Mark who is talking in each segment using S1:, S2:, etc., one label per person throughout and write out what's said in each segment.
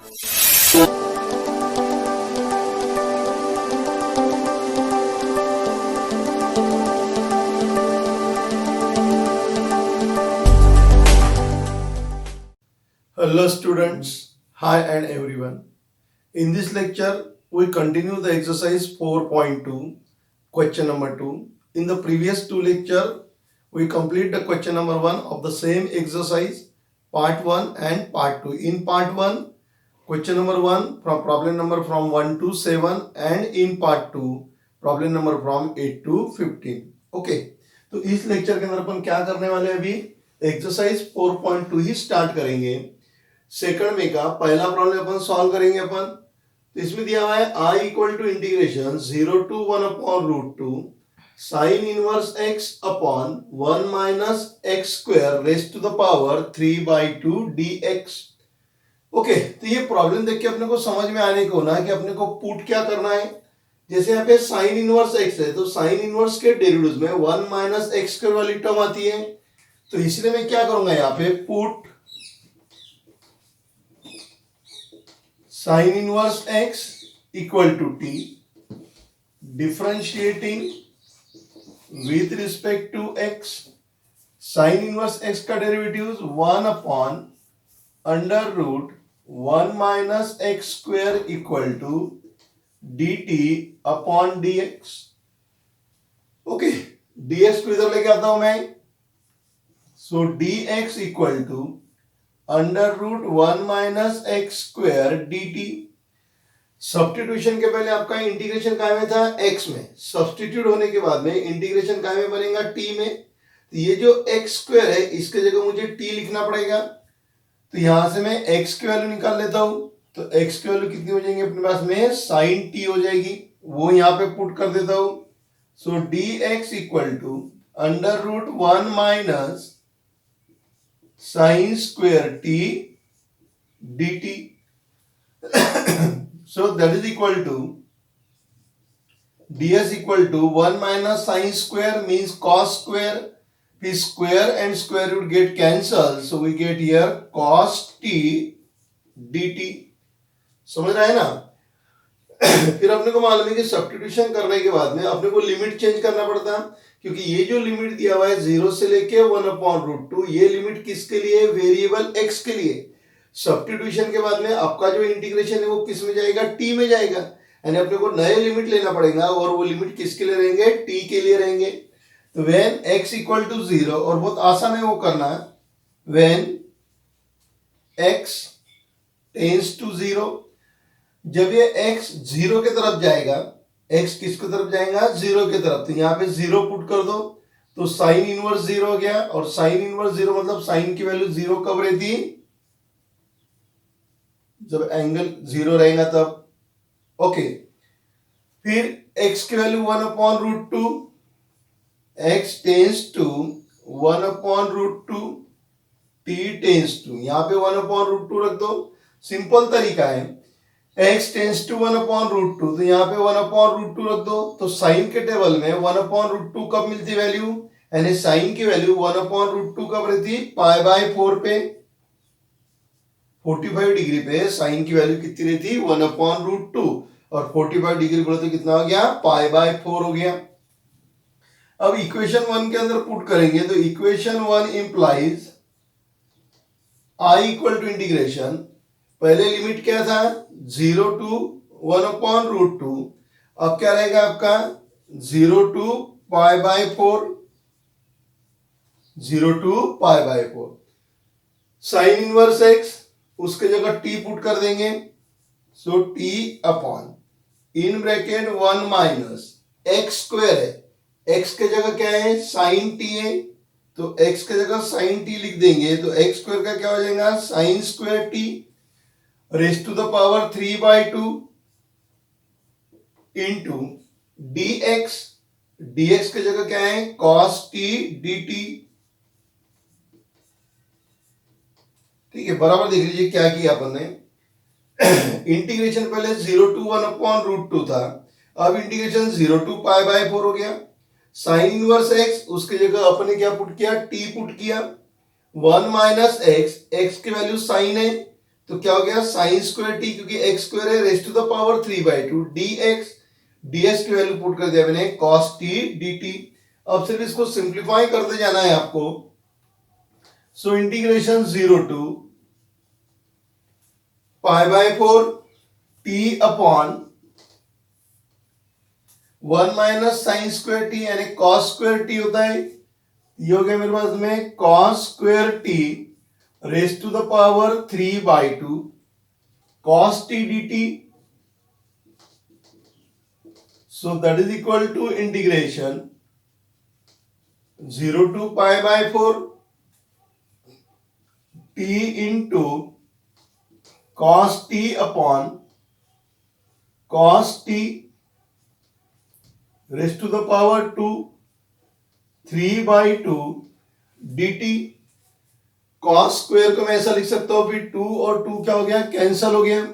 S1: Hello students, hi and everyone. In this lecture, we continue the exercise 4.2, question number 2. In the previous two lecture, we complete the question number 1 of the same exercise, part 1 and part 2. In part 1, question number 1 from problem number from 1 to 7 and in part 2, problem number from 8 to 15. Okay, तो इस lecture के अंदर अपन क्या करने वाले हैं अभी exercise 4.2 ही start करेंगे। सेकंड में का पहला प्रॉब्लम अपन सॉल्व करेंगे अपन। तो इसमें दिया हुआ है I equal to integration 0 to 1 upon root 2 sine inverse x upon 1 minus x square raised to the power 3/2 dx। Okay, तो ये प्रॉब्लम देख के अपने को समझ में आने को ना कि अपने को पुट क्या करना है। जैसे यहाँ पे साइन इनवर्स x है तो साइन इनवर्स के डेरिवेटिव में 1 माइनस एक्स स्क्वायर वाली टर्म आती है, तो इसलिए मैं क्या करूंगा यहाँ पे put sin inverse x equal to t differentiating with respect to x sin inverse x का derivative 1 upon under root 1 minus x square equal to dt upon dx। Okay, dx को इधर लेके आता हूं मैं, so dx equal to under root 1 minus x square dt। Substitution के पहले आपका इंटीग्रेशन काय में था x में, सब्स्टिट्यूट होने के बाद में इंटीग्रेशन काय में बनेगा t में। तो ये जो x स्क्वायर है इसके जगह मुझे t लिखना पड़ेगा, तो यहां से मैं x की वैल्यू निकाल लेता हूं। तो x की वैल्यू कितनी हो जाएगी अपने पास में साइन t हो जाएगी, वो यहां पे पुट कर देता हूं। So dx equal to under root 1 minus sin square t dt so that is equal to ds equal to 1 minus sin square means cos square, फिर square and square root get cancelled, so we get here cos t dt। समझ रहा है ना। फिर अपने को मालूम है कि सब्स्टिट्यूशन करने के बाद में अपने को लिमिट चेंज करना पड़ता है, क्योंकि ये जो लिमिट दिया हुआ है 0 से लेके 1 अपॉन रूट 2, ये लिमिट किसके लिए, वेरिएबल x के लिए। सब्स्टिट्यूशन के बाद में आपका जो इंटीग्रेशन है वो किस में जाएगा, t में जाएगा, यानी अपने को नए लिमिट लेना पड़ेगा और वो लिमिट किसके लिए रहेंगे, t के लिए रहेंगे। तो व्हेन x इक्वल टू 0, और बहुत आसान है वो करना, व्हेन x टेंड्स टू 0, जब ये x 0 के तरफ जाएगा, x किसकी तरफ जाएगा, 0 की तरफ, तो यहाँ पे 0 पुट कर दो, तो साइन इनवर्स 0 हो गया। और साइन इनवर्स 0 मतलब साइन की वैल्यू 0 कब रहती, जब एंगल 0 रहेगा तब। ओके, फिर x की value 1 upon root 2, x tends to 1 upon root 2, t tends to, यहाँ पे 1 अपॉन रूट 2 रख दो। सिंपल तरीका है, x tends to 1 upon root 2, तो यहाँ पे 1 अपॉन रूट 2 रख दो। तो साइन के टेबल में 1 अपॉन रूट 2 कब मिलती वैल्यू, यानी साइन की वैल्यू 1 अपॉन रूट 2 कब रहती, पाई बाय 4 पे, 45 डिग्री पे साइन की वैल्यू कितनी रहती, 1 अपॉन रूट 2, और 45 डिग्री बोले तो कितना हो गया, पाई बाय 4 हो गया। अब इक्वेशन 1 के अंदर पुट करेंगे, तो equation 1 implies I equal to integration, पहले लिमिट क्या था, 0 to 1 अपॉन रूट 2, अब क्या रहेगा आपका 0 to pi by 4, 0 to pi by 4। Sign inverse x, उसके जगह t पुट कर देंगे, सो t अपॉन इन ब्रैकेट 1 माइनस एक्स स्क्वायर है, x के जगह क्या है, साइन t है, तो x के जगह साइन t लिख देंगे, तो x स्क्वायर का क्या हो जाएगा, sine square t raised to the power 3/2 into dx, dx की जगह क्या है, cos t dt। ठीक है, बराबर देख लीजिए क्या किया अपन ने। इंटीग्रेशन पहले 0 to 1 अपॉन रूट 2 था, अब इंटीग्रेशन 0 to पाई बाय 4 हो गया। साइन इनवर्स x, उसकी जगह अपने क्या पुट किया, t पुट किया, 1 माइनस एक्स, एक्स की वैल्यू साइन है, तो क्या हो गया साइन स्क्वायर टी, क्योंकि एक्स स्क्वायर है, raise to the power 3/2 dx, ds की वैल्यू पुट कर दिया मैंने cos t dt। अब सिर्फ इसको सिंप्लीफाई करते जाना है आपको। So integration 0 to π/4 t upon 1 minus sine square T यानी cos स्क्वायर टी होता है। ये हो गया मेरे पास में cos square T raise to the power 3/2 cos t dt। So that is equal to integration 0 to π/4 t into cos t upon cos t raised to the power 2 3/2 dt। cos square को मैं ऐसा लिख सकता हूं, फिर 2 और 2 क्या हो गया कैंसल हो गया,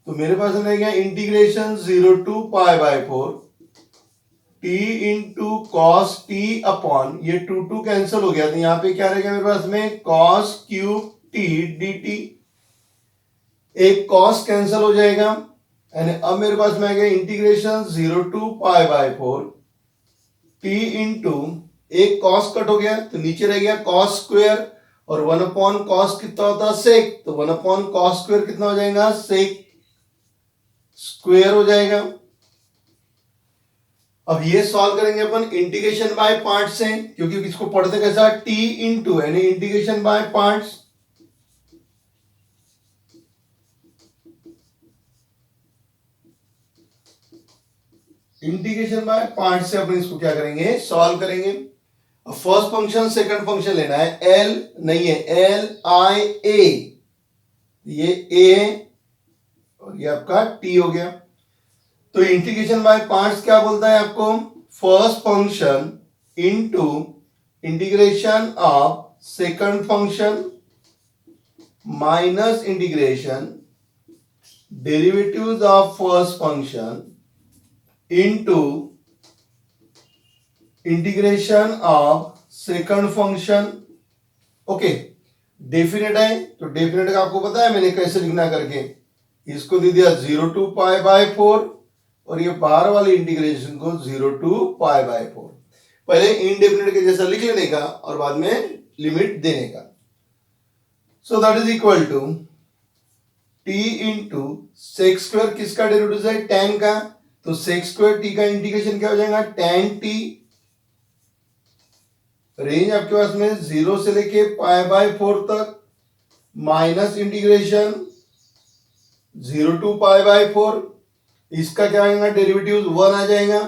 S1: तो मेरे पास रह गया integration 0 to π/4 t into cos T upon ये 2 कैंसिल हो गया, तो यहां पे क्या रहेगा मेरे पास में cos क्यूब t dt। एक cos कैंसिल हो जाएगा यानी अब मेरे पास में आ गया इंटीग्रेशन 0 टू π/4 t इंटू एक cos कट हो गया तो नीचे रह गया cos स्क्वायर और 1 अपॉन cos कितना होता है सेक, तो 1 अपॉन cos स्क्वायर कितना हो जाएगा सेक स्क्वायर हो जाएगा। अब ये सॉल्व करेंगे अपन इंटीग्रेशन बाय पार्ट से, क्योंकि इसको पढ़ते कैसा t इंटू यानी integration by parts. Integration by part से अपन इसको क्या करेंगे सॉल्व करेंगे। अब फर्स्ट फंक्शन सेकंड फंक्शन लेना है, l नहीं है l i a, ये a है और ये आपका t हो गया। तो इंटीग्रेशन बाय पार्ट्स क्या बोलता है आपको, first function into integration of second function minus integration derivatives of first function into integration of second function. Okay, definite है तो डेफिनेट का आपको पता है मैंने कैसे लिखना करके, इसको दे दिया 0 टू π/4 और ये बाहर वाले इंटीग्रेशन को 0 टू π/4। पहले इनडेफिनेट के जैसा लिख लेने का और बाद में लिमिट देने का। So that is equal to t into sec square किसका डेरिवेटिव है tan का, तो सेक स्क्वायर t का इंटीग्रेशन क्या हो जाएगा tan t। रेंज आपके पास में 0 से लेके π/4 तक माइनस इंटीग्रेशन 0 टू π/4, इसका क्या आएगा डेरिवेटिव 1 आ जाएगा।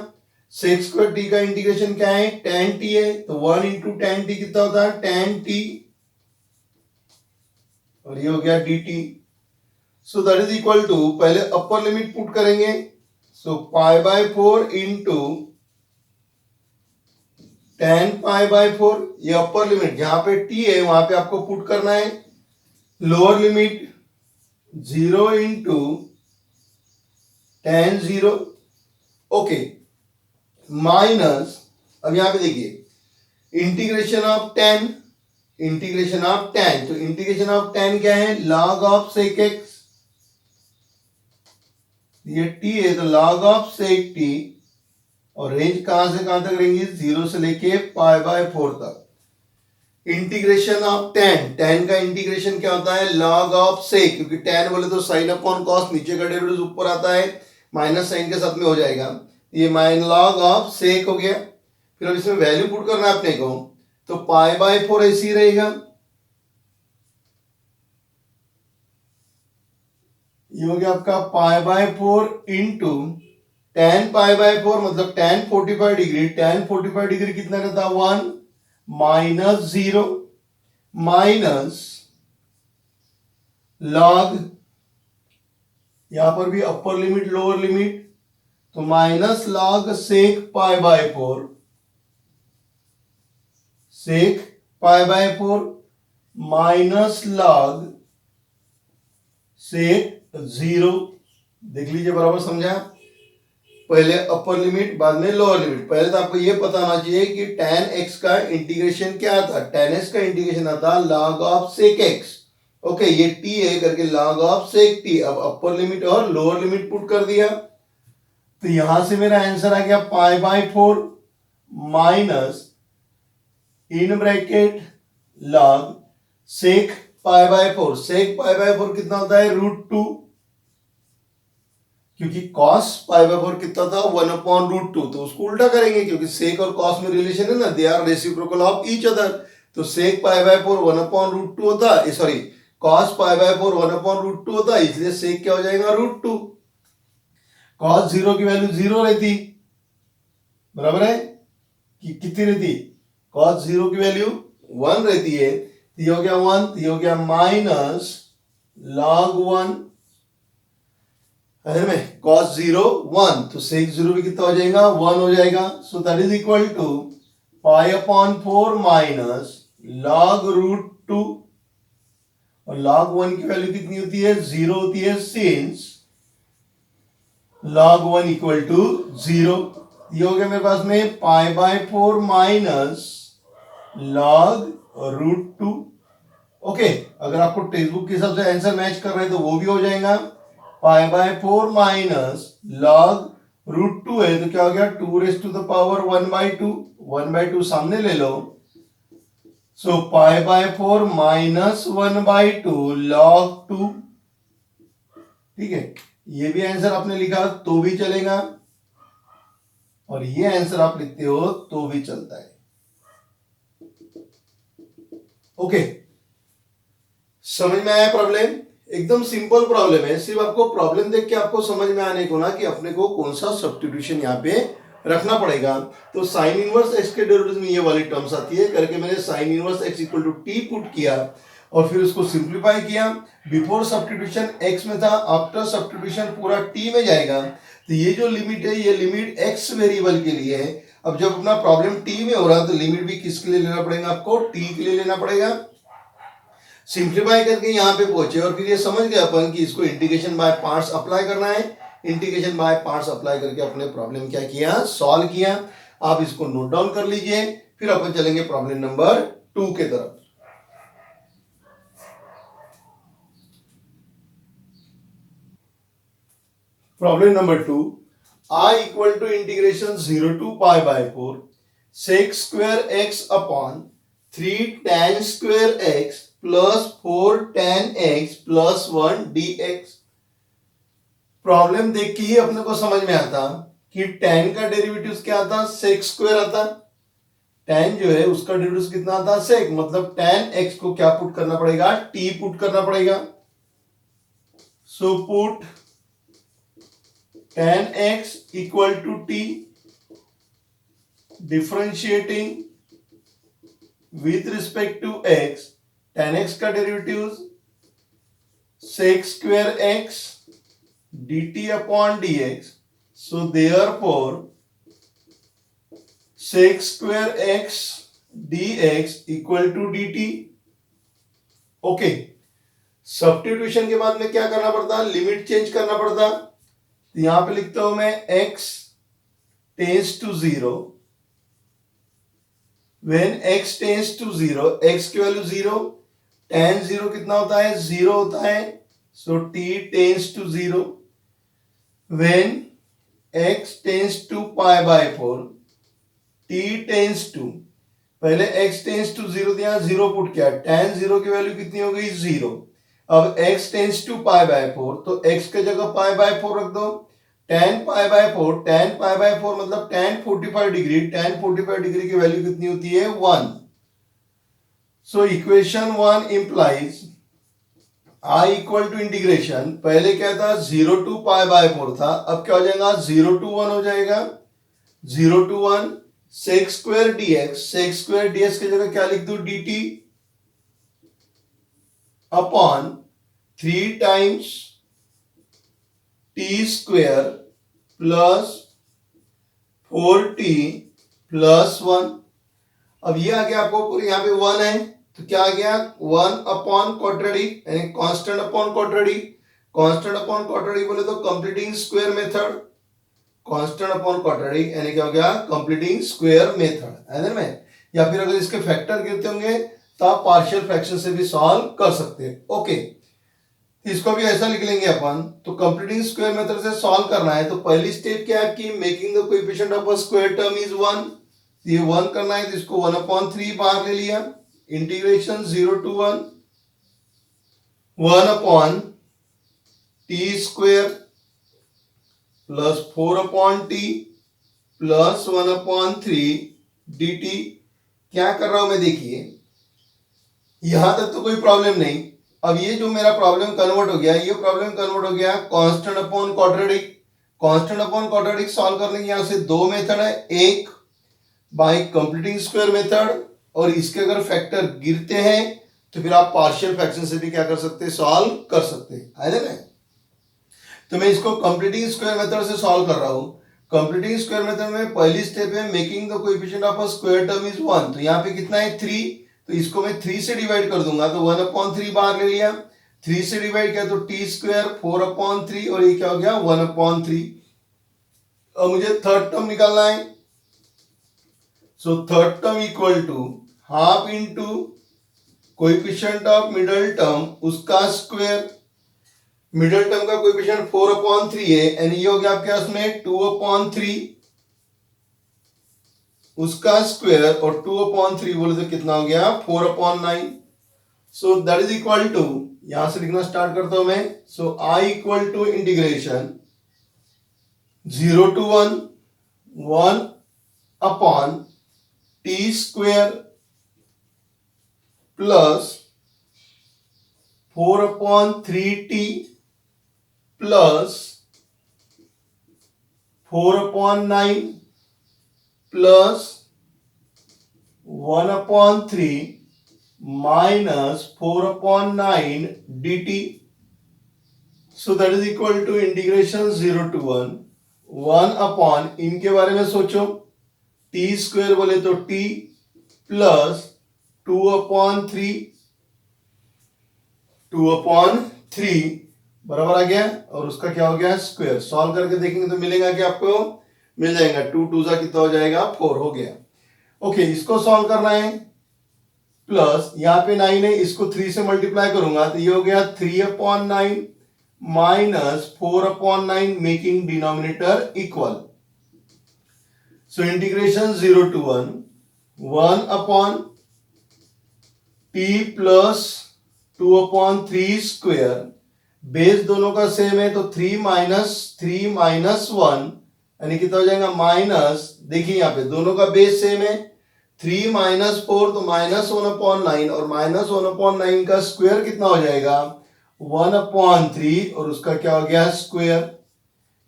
S1: सेक स्क्वायर टी का इंटीग्रेशन क्या है tan t है, तो 1 इंटू tan t कितना होता है tan t और ये हो गया dt। So that is equal to पहले अपर लिमिट पुट करेंगे, सो π/4 इंटू tan π/4, ये अपर लिमिट जहां पे t है वहां पे आपको पुट करना है। Lower limit 0 into tan 0 okay minus, अब यहां पे देखिए integration of tan, integration of tan, तो इंटीग्रेशन ऑफ tan क्या है log ऑफ sec x, ये t है तो log ऑफ sec t और रेंज कहां से कहां तक रहेंगी 0 से लेके π/4 तक। इंटीग्रेशन ऑफ tan का इंटीग्रेशन क्या होता है log ऑफ sec, क्योंकि tan बोले तो sin अपॉन cos, नीचे का डेरिवेटिव ऊपर आता है माइनस साइन के साथ में हो जाएगा, ये माइन log ऑफ sec हो गया। फिर अब इसमें वैल्यू पुट करना है अपने को, तो π/4 ऐसे ही रहेगा, ये हो गया आपका π/4 इंटू tan π/4 मतलब tan 45 डिग्री, tan 45 डिग्री कितना रहता है 1 माइनस 0 माइनस log, यहां पर भी अपर लिमिट लोअर लिमिट, तो minus log sec π/4, sec π/4 minus log sec 0। देख लीजिए बराबर समझा, पहले अपर लिमिट बाद में लोअर लिमिट। पहले तो आपको ये पता होना चाहिए कि tan x का इंटीग्रेशन क्या आता है, tan x का इंटीग्रेशन आता है log of sec x, okay, ये टी है करके log ऑफ सेक टी, अब अपर लिमिट और लोअर लिमिट पुट कर दिया, तो यहां से मेरा आंसर आ गया π/4 माइनस इन ब्रैकेट log सेक π/4। सेक π/4 कितना होता है, √2, क्योंकि cos π/4 कितना था, 1/√2, तो उसको उल्टा करेंगे क्योंकि सेक और cos में रिलेशन है ना, they are reciprocal of each other. तो सेक π/4 1/√2 होता है, सॉरी cos π/4 1/√2 होता है, इसलिए सेक क्या हो जाएगा, √2। cos 0 की वैल्यू 0 रहती, बराबर है कि कितनी रहती, cos 0 की वैल्यू 1 रहती है, तो ये हो गया 1, तो ये हो गया माइनस log 1 है में cos 0 1, तो sec 0 भी कितना हो जाएगा, 1 हो जाएगा। So that is equal to π/4 minus log √2, और log 1 की वैल्यू कितनी होती है, 0 होती है, सिंस log 1 इक्वल टू 0। ये हो गया मेरे पास में π/4 माइनस log √2। ओके, अगर आपको टेक्स्ट बुक के हिसाब से आंसर मैच कर रहे हैं तो वो भी हो जाएगा, π/4 माइनस log √2 है तो क्या हो गया, 2⁻² 1/2, 1/2 सामने ले लो, सो π/4 माइनस 1/2 log 2। ठीक है, ये भी आंसर आपने लिखा तो भी चलेगा, और ये आंसर आप लिखते हो तो भी चलता है। ओके, समझ में आया प्रॉब्लम, एकदम सिंपल प्रॉब्लम है, सिर्फ आपको प्रॉब्लम देख के आपको समझ में आने को ना कि अपने को कौन सा सब्स्टिट्यूशन यहाँ पे रखना पड़ेगा। तो साइन इनवर्स एक्स के डेरिवेटिव में ये वाली टर्म्स आती है करके मैंने sine inverse x equal to t put किया और फिर उसको सिंप्लीफाई किया। बिफोर सब्स्टिट्यूशन एक्स में था, आफ्टर सब्स्टिट्यूशन पूरा टी में जाएगा, तो ये जो लिमिट है ये लिमिट एक्स वेरिएबल के लिए है। अब जब अपना प्रॉब्लम टी में हो रहा है तो लिमिट भी किसके लिए लेना पड़ेगा, आपको टी के लिए लेना पड़ेगा। सिंप्लीफाई करके यहाँ पे पहुंचे और फिर ये समझ गए अपन कि इसको इंटीग्रेशन बाय पार्ट्स अप्लाई करना है। इंटीग्रेशन बाय पार्ट्स अप्लाई करके अपने प्रॉब्लम क्या किया, सॉल्व किया। आप इसको नोट डाउन कर लीजिए, फिर अपन चलेंगे प्रॉब्लम नंबर 2 के तरफ। Problem number 2, I equal to integration 0 to π/4 sec square x upon 3 tan square x plus 4 tan x plus 1 dx। Problem देख के ही अपने को समझ में आता कि tan का डेरिवेटिव क्या आता, sec स्क्वायर आता। tan जो है उसका डेरिवेटिव कितना आता, sec, मतलब tan x को क्या पुट करना पड़ेगा, t पुट करना पड़ेगा। So put tan x equal to t, differentiating with respect to x, tan x का derivative sec square x dt upon dx। So therefore sec square x dx equal to dt। Okay, substitution के बाद में क्या करना पड़ता, limit change करना पड़ता। तो यहां पे लिखता हूं मैं x tends to 0, when x tends to 0, x की वैल्यू 0, tan 0 कितना होता है, 0 होता है, so t tends to 0, when x tends to π/4, t tends to, पहले x टेंस टू 0 दिया, 0 पुट किया, tan 0 की वैल्यू कितनी हो गई, 0। अब x टेंस टू π/4, तो x के जगह π/4 रख दो, tan π/4, tan π/4 मतलब tan 45 डिग्री, tan 45 डिग्री की वैल्यू कितनी होती है, 1। So equation 1 implies I equal to integration, पहले क्या था 0 to π/4 था, अब क्या हो जाएगा 0 to 1 हो जाएगा, 0 to 1 sec square dx, sec square dx की जगह क्या लिख दूं, dt upon 3 times t square plus 4t plus 1। अब ये आ गया आपको पूरे, यहाँ पे 1 है तो क्या आ गया, 1 अपॉन क्वाड्रेटिक यानी constant upon quadratic. Constant upon quadratic बोले तो completing square method, constant upon quadratic यानी क्या हो गया, कंप्लीटिंग स्क्वायर मेथड है ना में। या फिर अगर इसके फैक्टर गिनते होंगे तो आप पार्शियल फ्रैक्शन से भी सॉल्व कर सकते हैं। ओके, इसको भी ऐसा लिख लेंगे अपन। तो कंप्लीटिंग स्क्वायर मेथड से सॉल्व करना है तो पहली स्टेप क्या है कि making the coefficient of a square term is 1। ये 1 करना है तो इसको 1/3 बाहर ले लिया। Integration 0 to 1 square plus 4/t plus 1/3 dt। क्या कर रहा हूं मैं, देखिए यहां तक तो कोई प्रॉब्लम नहीं। अब ये जो मेरा प्रॉब्लम कन्वर्ट हो गया, ये प्रॉब्लम कन्वर्ट हो गया constant upon quadratic. Constant upon quadratic solve करने के यहां से दो मेथड है, एक बाय कंप्लीटिंग स्क्वायर मेथड, और इसके अगर फैक्टर गिरते हैं तो फिर आप पार्शियल फ्रैक्शन से भी क्या कर सकते हैं, सॉल्व कर सकते हैं, है ना। तो मैं इसको कंप्लीटिंग स्क्वायर मेथड से सॉल्व कर रहा हूं। कंप्लीटिंग स्क्वायर मेथड में पहली स्टेप है making the coefficient of a square term is 1। तो यहाँ पे कितना है 3, तो इसको मैं 3 से डिवाइड कर दूंगा तो 1/3 बाहर ले लिया। 3 से डिवाइड किया तो t स्क्वायर 4/3 और ये क्या हो गया 1/3। अब मुझे थर्ड टर्म निकालना है। So third term equal to half into coefficient of middle term उसका स्क्वायर। मिडल टर्म का कोएफिशिएंट 4/3 है एंड ये हो गया आपके पास में 2/3 उसका स्क्वायर, और 2/3 बोले तो कितना हो गया 4/9। So that is equal to, यहां से लिखना स्टार्ट करता हूं मैं। So I equal to integration 0 to 1/t square plus 4/3t plus 4/9 plus 1/3 minus 4/9 dt। So that is equal to integration 0 to 1 upon, इनके बारे में सोचो, t स्क्वायर बोले तो t प्लस 2/3 बराबर आ गया, और उसका क्या हो गया स्क्वायर। सॉल्व करके देखेंगे तो मिलेगा कि आपको मिल जाएगा 2 2 सा कितना हो जाएगा 4 हो गया। ओके, इसको सॉल्व करना है। प्लस यहाँ पे 9 है, इसको 3 से मल्टीप्लाई करूंगा तो ये हो गया 3/9 minus 4/9 making denominator equal. So integration 0 to 1/t plus 2/3 square. Base दोनों का सेम है तो 3 माइनस 1 यानी कितना हो जाएगा माइनस, देखिए यहाँ पे दोनों का बेस सेम है, 3 माइनस 4 तो माइनस 1/9, और माइनस 1/9 का स्क्वायर कितना हो जाएगा 1/3, और उसका क्या हो गया स्क्वायर,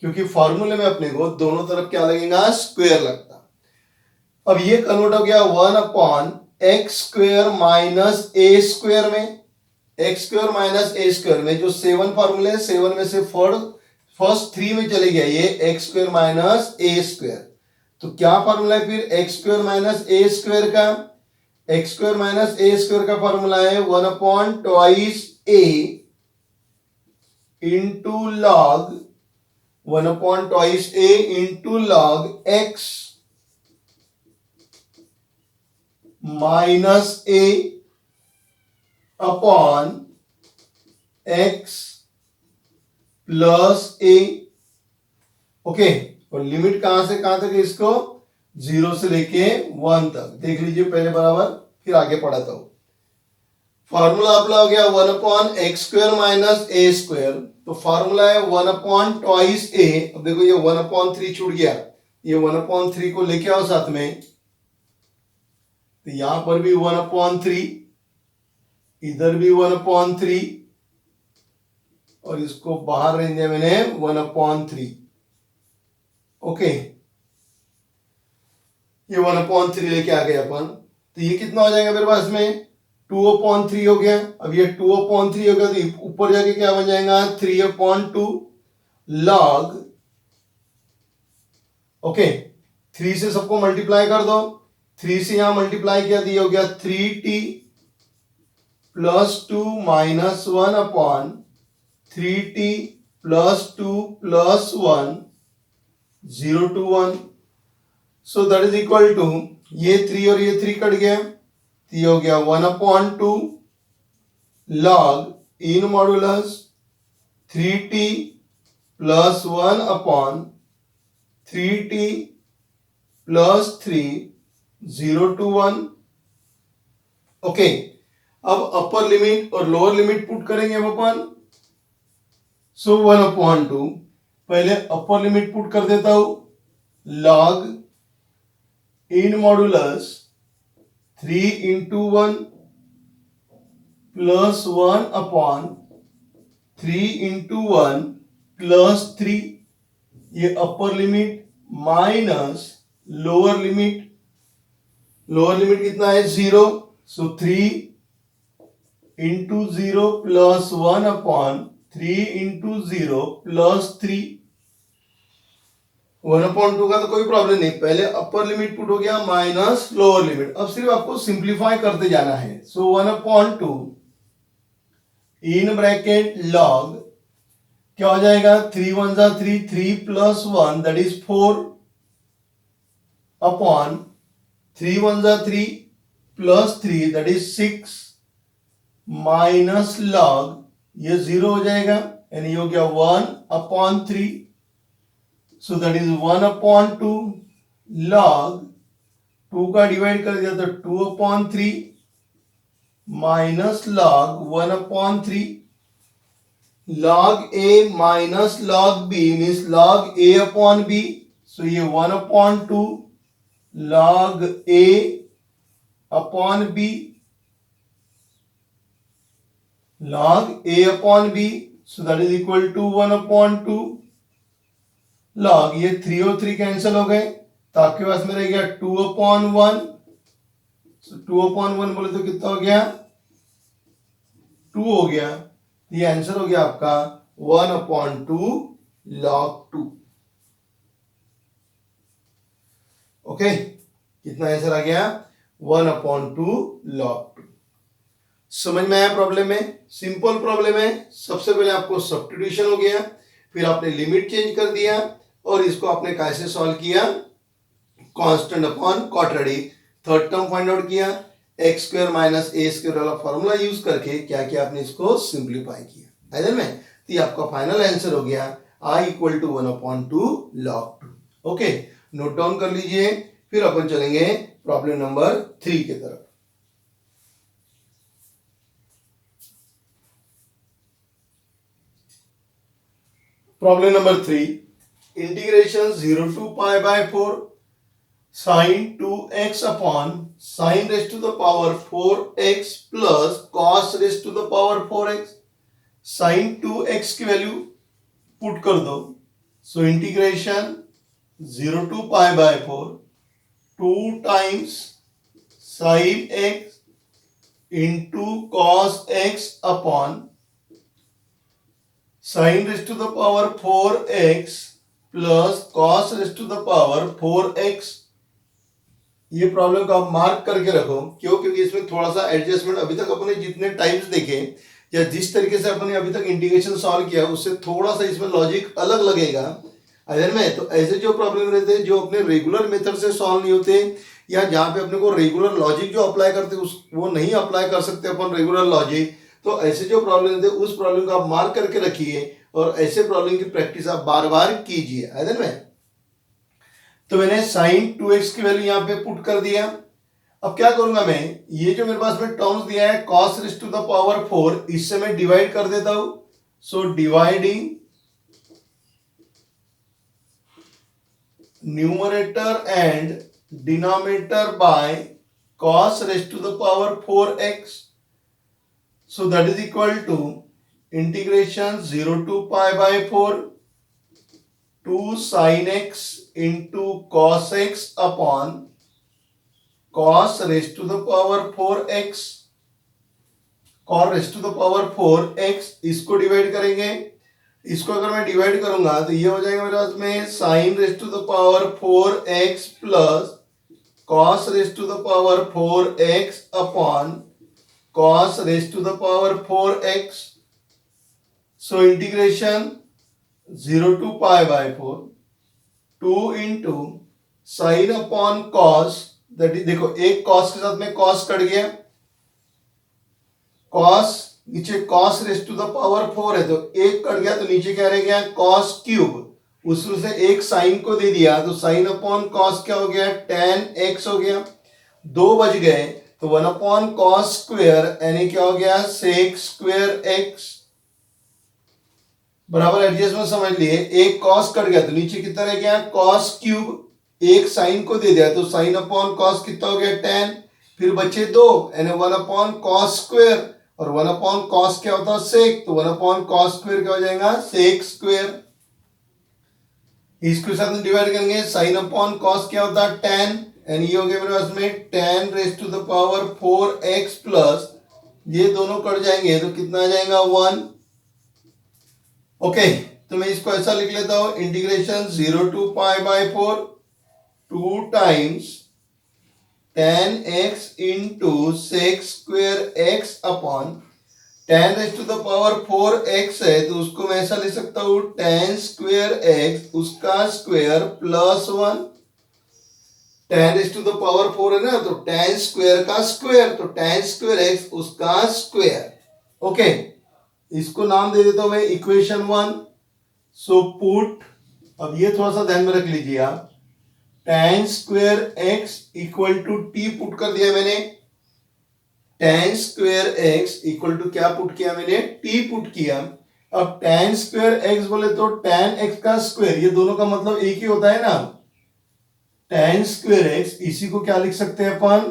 S1: क्योंकि फॉर्मूले में अपने को दोनों तरफ क्या लगेगा स्क्वायर लगता। अब ये कन्वर्ट हो गया 1/x square minus a square में। x square minus a square में जो 7 फॉर्मूले है, 7 में से फर्स्ट 3 में चले गया ये x square minus a square. तो क्या फॉर्मूला है फिर x square minus a square का? x square minus a square का फॉर्मूला है 1/2a into log 1/2a into log x minus a upon x plus a। Okay, और limit कहां से कहां तक है इसको 0 से लेके 1 तक देख लीजिए पहले बराबर, फिर आगे पढ़ाता हूं। फॉर्मूला अपना हो गया 1/x square minus a square, तो फॉर्मूला है 1/2a। अब देखो ये 1/3 छूट गया, ये 1/3 को लेके आओ साथ में, तो यहां पर भी 1/3, इधर भी 1/3, और इसको बाहर रहने दिया मैंने 1/3। ओके, ये 1/3 लेके आ गए अपन, तो ये कितना हो जाएगा मेरे पास में 2/3 हो गया। अब ये 2/3 हो गया तो ऊपर जाके क्या बन जाएगा 3/2 लॉग। ओके, 3 से सबको मल्टीप्लाई कर दो, 3 से यहां मल्टीप्लाई किया तो ये हो गया 3t plus 2 minus 1/3t plus 2 plus 1 0 to 1। So that is equal to, ये 3 और ये 3 कट गया, तो ये हो गया 1/2 log in modulus 3t plus 1/3t plus 3 0 to 1। Okay, अब अपर लिमिट और लोअर लिमिट पुट करेंगे अब अपन। सो 1/2 पहले अपर लिमिट पुट कर देता हूं, log in modulus 3 into 1 plus 1/3 into 1 plus 3, ये upper limit minus lower limit, lower limit कितना है 0, सो 3 into 0 प्लस 1/3 into 0 प्लस 3। 1/2 का तो कोई प्रॉब्लम नहीं, पहले अपर लिमिट पुट हो गया माइनस लोअर लिमिट। अब सिर्फ आपको सिंप्लीफाई करते जाना है। सो 1/2 इन ब्रैकेट लॉग क्या हो जाएगा, 3 1 जा 3, 3 प्लस 1 दैट इज 4 अपॉन 3 1 जा 3 plus 3 that is 6 minus log ये 0 हो जाएगा यानी हो गया 1/3। सो दैट इज 1/2 log 2 का डिवाइड कर दिया तो 2/3 minus log 1/3। log a minus log b means log a अपॉन b। सो ये 1/2 log a अपॉन b, log a अपॉन b, so that is equal to 1/2 log ये 3 और 3 कैंसिल हो गए तो आपके पास में रह गया 2/1। सो 2/1 बोले तो कितना हो गया, 2 हो गया। ये आंसर हो गया आपका 1/2 log 2। ओके, कितना आंसर आ गया 1/2 log 2। समझ में आया प्रॉब्लम में? सिंपल प्रॉब्लम है। सबसे पहले आपको सब्स्टिट्यूशन हो गया, फिर आपने लिमिट चेंज कर दिया और इसको आपने कैसे सॉल्व किया, constant upon quadratic, third term find out किया, एक्स स्क्वायर माइनस ए स्क्वायर वाला फॉर्मूला यूज करके क्या किया आपने इसको सिंप्लीफाई किया है में। तो ये आपका फाइनल आंसर हो गया I equal to 1/2 log 2। Okay, note down कर लीजिए, फिर अपन चलेंगे प्रॉब्लम नंबर 3 की तरफ। Problem number 3, integration 0 to pi by 4 sin 2x upon sin raised to the power 4x plus cos raised to the power 4x। sin 2x की वैल्यू put कर दो। सो integration 0 to pi by 4 2 times sin x into cos x upon sin raised to the power 4x plus cos raised to the power 4x। ये problem को आप mark करके रखो, क्यों? क्योंकि इसमें थोड़ा सा एडजस्टमेंट, अभी तक अपने जितने टाइम्स देखे या जिस तरीके से अपने अभी तक इंटीग्रेशन सॉल्व किया उससे थोड़ा सा इसमें लॉजिक अलग लगेगा अगर में। तो ऐसे जो प्रॉब्लम रहते हैं जो अपने रेगुलर मेथड से सॉल्व नहीं होते या जहाँ पे अपने को रेगुलर लॉजिक जो अप्लाई करते उस वो नहीं अप्लाई कर सकते अपन रेगुलर लॉजिक, तो ऐसे जो प्रॉब्लम रहते उस प्रॉब्लम को आप मार्क करके रखिए और ऐसे प्रॉब्लम की प्रैक्टिस आप बार बार कीजिए अगर में। तो मैंने sin 2x की वैल्यू यहाँ पे पुट कर दिया। अब क्या करूंगा मैं, ये जो मेरे पास में टर्म्स दिया है cos raised to the power 4, इससे मैं डिवाइड कर देता हूं। So dividing numerator and denominator by cos raised to the power 4x। So that is equal to integration 0 to pi by 4 2 sin x into cos x upon cos raised to the power 4x, cos raised to the power 4x, इसको divide करेंगे। इसको अगर मैं divide करूंगा तो ये हो जाएगा मेरे पास में sin raised to the power 4x plus cos raised to the power 4x upon cos raised to the power 4x। so integration 0 to pi by 4 2 into sin upon cos that is, देखो एक cos के साथ में cos cut गया, cos नीचे cos raise to the power 4 है, तो एक कट गया तो नीचे क्या रह गया, कॉस क्यूब। उसमें से एक साइन को दे दिया तो साइन अपॉन कॉस क्या हो गया, tan x हो गया। दो बच गए तो 1 अपॉन कॉस स्क्वेयर यानी क्या हो गया, सेक स्क्वेयर x बराबर एडजस्टमेंट समझ लिए। एक कॉस कट गया तो नीचे कितना रह गया, कॉस क्यूब। एक साइन को दे दिया तो साइन अपॉन कॉस कितना हो गया, tan। फिर बचे दो यानी 1 अपॉन कॉस स्क्वेयर, और 1 अपॉन कॉस क्या होता है, सेक, तो 1 अपॉन कॉस स्क्वेयर क्या हो जाएगा, सेक स्क्वेयर। इसके साथ में डिवाइड करेंगे, साइन अपॉन कॉस क्या होता है, tan, एंड ये हो गया मेरे पास में tan raise to the power 4x plus, ये दोनों कट जाएंगे तो कितना आ जाएगा, 1। ओके, तो मैं इसको ऐसा लिख लेता हूं, integration 0 to pi by 4 2 times tan x into sec square x upon tan raise to the power 4x है तो उसको मैं ऐसा लिख सकता हूं, tan स्क्वेयर x उसका square plus 1। tan raise to the power 4 है ना, तो tan स्क्वेयर का स्क्वेयर, तो tan स्क्वेयर x उसका स्क्वेयर। ओके, इसको नाम दे देता हूं मैं इक्वेशन 1। सो पुट, अब ये थोड़ा सा ध्यान में रख लीजिए आप, tan square x equal to t put कर दिया मैंने, tan square x equal to क्या पुट किया मैंने, t पुट किया। अब tan स्क्वेयर x बोले तो tan x का स्क्वेयर, ये दोनों का मतलब एक ही होता है ना, tan स्क्वेयर x, इसी को क्या लिख सकते हैं अपन,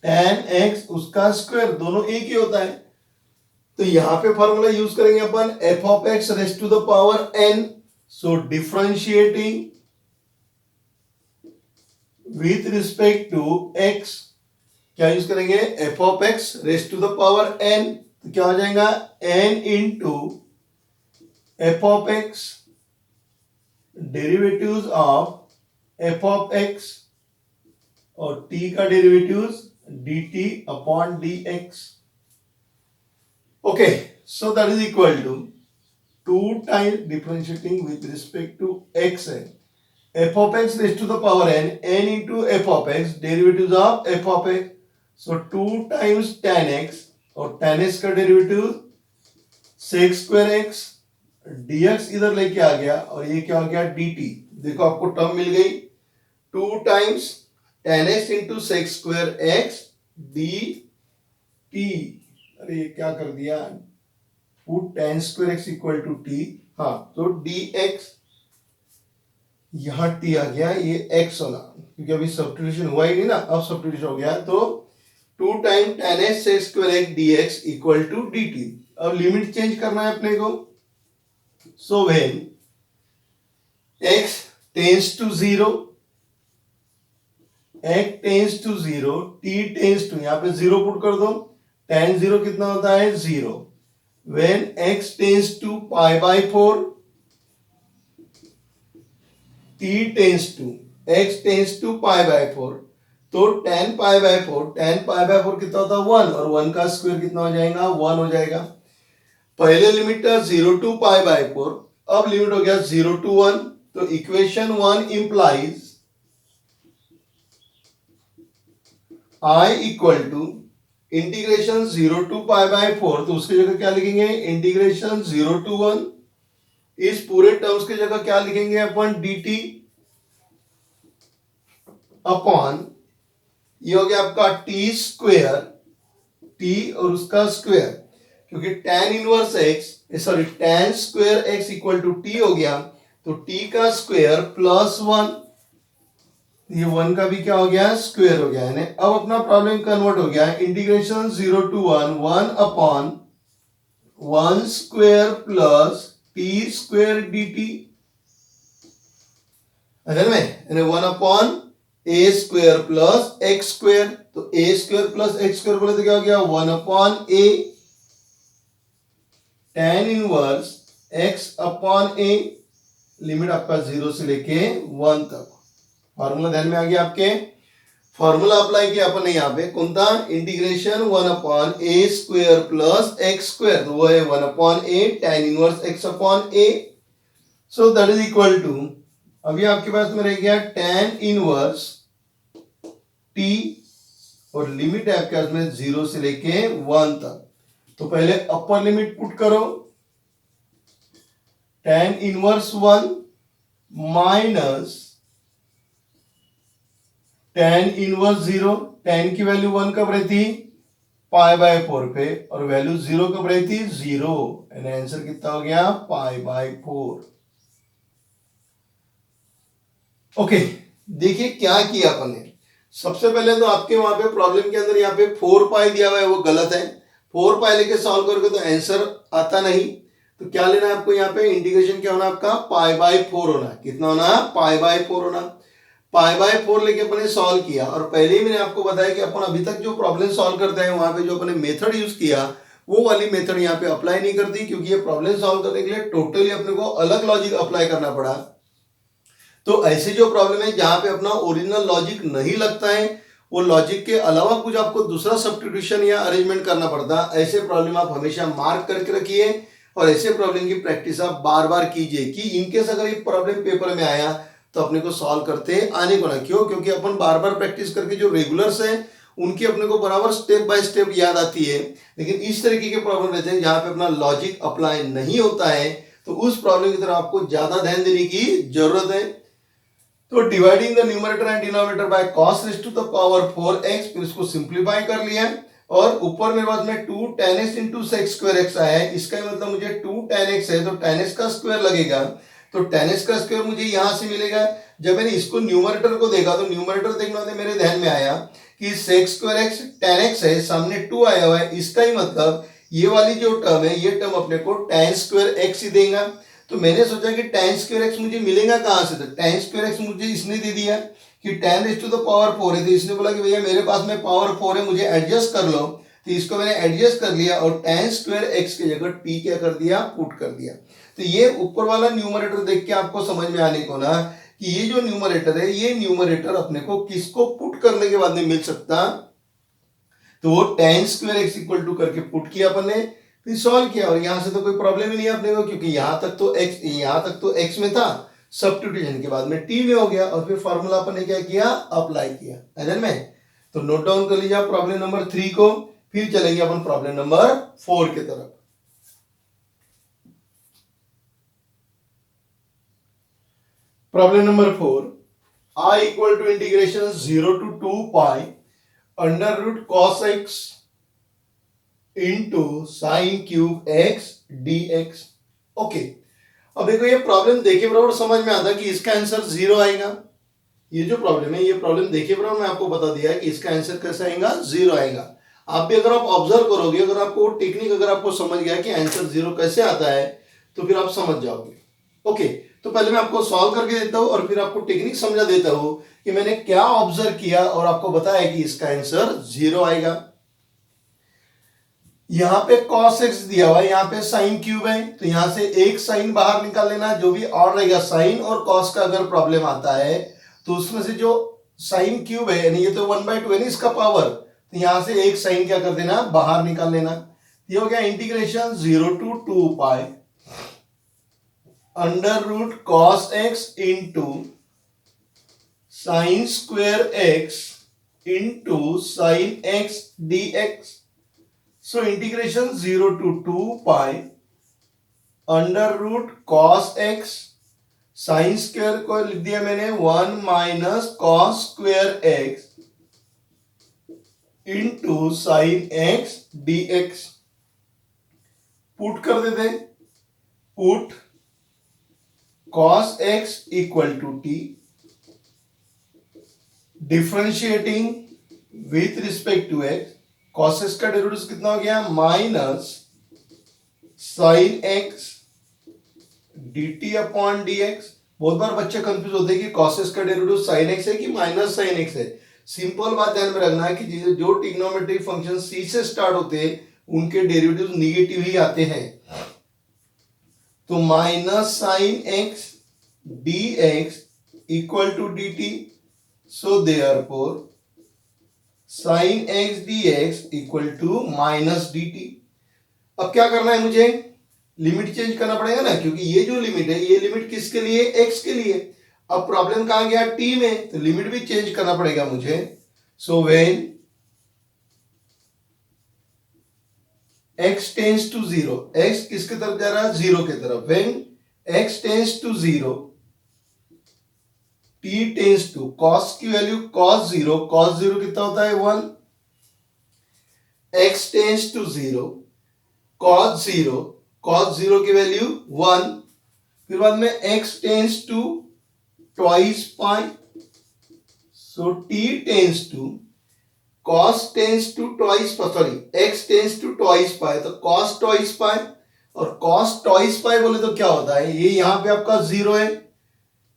S1: tan x उसका स्क्वायर, दोनों एक ही होता है। तो यहां पे फॉर्मूला यूज करेंगे अपन f of x raise to the power n। So differentiating with respect to x, क्या यूज करेंगे, f of x raise to the power n, तो क्या हो जाएगा, n into f of x derivatives of f of x और t का derivatives dt upon dx। Okay, so that is equal to 2 times differentiating with respect to x है, f of x raised to the power n, n into f of x, derivatives of f of x, so 2 times tan x, और tan x का derivative sec square x, dx इधर लेके आ गया, और ये क्या हो गया, dt। देखो आपको टर्म मिल गई, 2 times tan x into sec square x dt। अरे ये क्या कर दिया, put tan square x equal to t, हाँ तो dx, यहां t आ गया, ये x होना, क्योंकि अभी सब्स्टिट्यूशन हुआ ही नहीं ना, अब सब्स्टिट्यूशन हो गया, तो 2 time tan x sec square x dx equal to dt। अब लिमिट चेंज करना है अपने को, so when x tends to 0, x tends to 0, t tends to, यहां पे 0 पुट कर दो, tan 0 कितना होता है, 0। when x tends to pi by 4, t tends to, x tends to pi by 4, तो tan pi by 4, tan pi by 4 कितना होता है, 1, और 1 का स्क्वायर कितना हो जाएगा, 1 हो जाएगा। पहले लिमिट था 0 टू पाई बाय 4, अब लिमिट हो गया 0 टू 1, तो equation 1 implies I equal to integration 0 to pi by 4, तो उसकी जगह क्या लिखेंगे, इंटीग्रेशन 0 टू 1, इस पूरे टर्म्स की जगह क्या लिखेंगे अपन, dt अपॉन, ये हो गया आपका t स्क्वेयर, t और उसका स्क्वेयर, क्योंकि tan inverse x, sorry tan square x equal to t हो गया, तो t का स्क्वेयर प्लस 1, ये 1 का भी क्या हो गया, स्क्वायर हो गया है। अब अपना प्रॉब्लम कन्वर्ट हो गया, integration 0 to 1, 1 upon 1 square plus t square dt, अगर में 1 upon a square plus x square, तो a square plus x square बोले तो क्या हो गया, 1 upon a tan inverse x upon a, limit आपका 0 से लेके 1 तक। फॉर्मूला ध्यान में आ गया आपके, फॉर्मूला अप्लाई किया अपन यहाँ पे, कौन था, integration 1 upon a square plus x square, तो वो है 1 upon a tan inverse x upon a, so that is equal to, अभी आपके पास में रह गया tan इनवर्स टी और लिमिट है आपके पास में 0 से लेके 1 तक। तो पहले अपर लिमिट पुट करो, tan inverse 1 minus tan inverse 0। tan की वैल्यू 1 कब रहती, पाई बाय 4 पे, और वैल्यू 0 कब रहती, 0। यानी आंसर कितना हो गया, पाई बाय 4। ओके, देखिए क्या किया अपन ने। सबसे पहले तो आपके वहां पे प्रॉब्लम के अंदर यहाँ पे 4 पाई दिया हुआ है, वो गलत है। 4 पाई लेके सॉल्व करोगे तो आंसर आता नहीं। तो क्या लेना है आपको, यहाँ पे इंटीग्रेशन क्या होना आपका, पाई बाय 4 होना। कितना होना, पाई बाय 4 होना। पाई बाय 4 लेके अपन ने सॉल्व किया, और पहले ही मैंने आपको बताया कि अपन अभी तक जो प्रॉब्लम सॉल्व करते हैं वहां पे जो अपने मेथड यूज किया वो वाली मेथड यहाँ पे अप्लाई नहीं करती, क्योंकि ये प्रॉब्लम सॉल्व करने के लिए टोटली अपने को अलग लॉजिक अप्लाई करना पड़ा। तो ऐसे जो प्रॉब्लम है जहां पे अपना ओरिजिनल लॉजिक नहीं लगता है, वो लॉजिक के अलावा कुछ आपको दूसरा सब्स्टिट्यूशन या अरेंजमेंट करना पड़ता है, ऐसे प्रॉब्लम आप हमेशा मार्क करके रखिए, और ऐसे प्रॉब्लम की प्रैक्टिस आप बार बार कीजिए कि इनकेस अगर ये प्रॉब्लम पेपर में आया तो अपने को सॉल्व करते आने को ना। क्यों, क्योंकि अपन बार बार प्रैक्टिस करके जो रेगुलर्स हैं उनकी अपने को बराबर स्टेप बाय स्टेप याद आती है, लेकिन इस तरीके के प्रॉब्लम रहते हैं जहां पे अपना लॉजिक अप्लाई नहीं होता है, तो उस प्रॉब्लम की तरफ आपको ज्यादा ध्यान देने की जरूरत है। तो dividing the numerator and denominator by cos raise to the power 4x, फिर इसको सिंप्लीफाई कर लिया, और ऊपर मेरे पास में 2 tan x into sex square x आया है। इसका मतलब मुझे 2 tan x है तो tan x का स्क्वायर लगेगा, तो tan x का स्क्वायर मुझे यहां से मिलेगा। जब मैंने इसको न्यूमरेटर को देखा तो न्यूमरेटर देखने वाले मेरे ध्यान में आया कि sex square x tan x है, सामने 2 आया हुआ है, इसका ही मतलब ये वाली जो टर्म है ये टर्म अपने को tan स्क्वायर x ही देगा। तो मैंने सोचा कि tan स्क्वायर x मुझे मिलेगा कहां से, तो tan स्क्वायर x मुझे इसने दे दिया कि tan raise to the power 4 है, तो इसने बोला कि भैया मेरे पास में पावर 4 है, मुझे एडजस्ट कर लो। तो इसको मैंने एडजस्ट कर लिया और tan स्क्वायर x की जगह t क्या कर दिया, पुट कर दिया। तो ये ऊपर वाला न्यूमरेटर देख के आपको समझ में आने को ना कि ये जो न्यूमरेटर है ये न्यूमरेटर अपने को किसको पुट करने के बाद में मिल सकता, तो वो tan square x equal to करके पुट किया अपन ने, फिर सॉल्व किया, और यहां से तो कोई प्रॉब्लम ही नहीं है अपने को, क्योंकि यहां तक तो x में था, सब्स्टिट्यूशन के बाद में t में हो गया, और फिर फार्मूला अपन ने क्या किया, अप्लाई किया। अदर में तो नोट डाउन कर लीजिए प्रॉब्लम नंबर 3 को, फिर चलेंगे अपन प्रॉब्लम नंबर 4 की तरफ। Problem number 4, I equal to integration 0 to 2 pi under root cos x into sine cube x dx। Okay, अब देखो ये प्रॉब्लम देखे बराबर समझ में आता है कि इसका आंसर 0 आएगा। ये जो प्रॉब्लम है ये प्रॉब्लम देखे बराबर मैं आपको बता दिया है कि इसका आंसर कैसे आएगा, 0 आएगा। आप भी अगर आप ऑब्जर्व करोगे, अगर आपको टेक्निक अगर आपको समझ गया कि आंसर 0 कैसे आता है, तो फिर आप समझ जाओगे। ओके, तो पहले मैं आपको सॉल्व करके देता हूं और फिर आपको टेक्निक समझा देता हूं कि मैंने क्या ऑब्जर्व किया और आपको बताया कि इसका आंसर 0 आएगा। यहां पे cos x दिया हुआ है, यहां पे साइन क्यूब है, तो यहां से एक साइन बाहर निकाल लेना, जो भी और रहेगा साइन और cos का अगर प्रॉब्लम आता है तो उसमें से जो साइन क्यूब है, यानी ये तो 1/2 है ना इसका पावर, तो यहां से एक साइन क्या कर देना, बाहर निकाल लेना। ये हो गया integration 0 to 2 pi under root cos x into sine square x into sine x dx। So integration 0 to 2 pi under root cos x, sine square को लिख दिया मैंने 1 minus cos square x into sine x dx। Put कर देते, put cos x equal to t, differentiating with respect to x, cos x का derivative कितना हो गया, minus sine x dt upon dx। बहुत बार बच्चे कंफ्यूज होते हैं कि cos x का डेरिवेटिव sin x है कि माइनस साइन x है। सिंपल बात ध्यान में रखना है कि जो ट्रिग्नोमेट्रिक फंक्शन c से स्टार्ट होते हैं उनके डेरिवेटिव निगेटिव ही आते हैं। तो minus sine x dx equal to dt, so therefore sine x dx equal to minus dt। अब क्या करना है, मुझे लिमिट चेंज करना पड़ेगा ना, क्योंकि ये जो लिमिट है ये लिमिट किसके लिए, x के लिए। अब प्रॉब्लम कहां गया, t में, तो लिमिट भी चेंज करना पड़ेगा मुझे। So when x tends to zero, x किसके तरफ जा रहा है? जीरो के तरफ. When x tends to zero, t tends to, cos की वैल्यू cos जीरो कितना होता है? 1. x tends to zero, cos zero की वैल्यू 1. फिर बाद में x tends to twice pi, so t tends to cos tends to twice, sorry x tends to twice pi, तो cos twice पाई. और cos twice पाई बोले तो क्या होता है? ये यहां पे आपका जीरो है,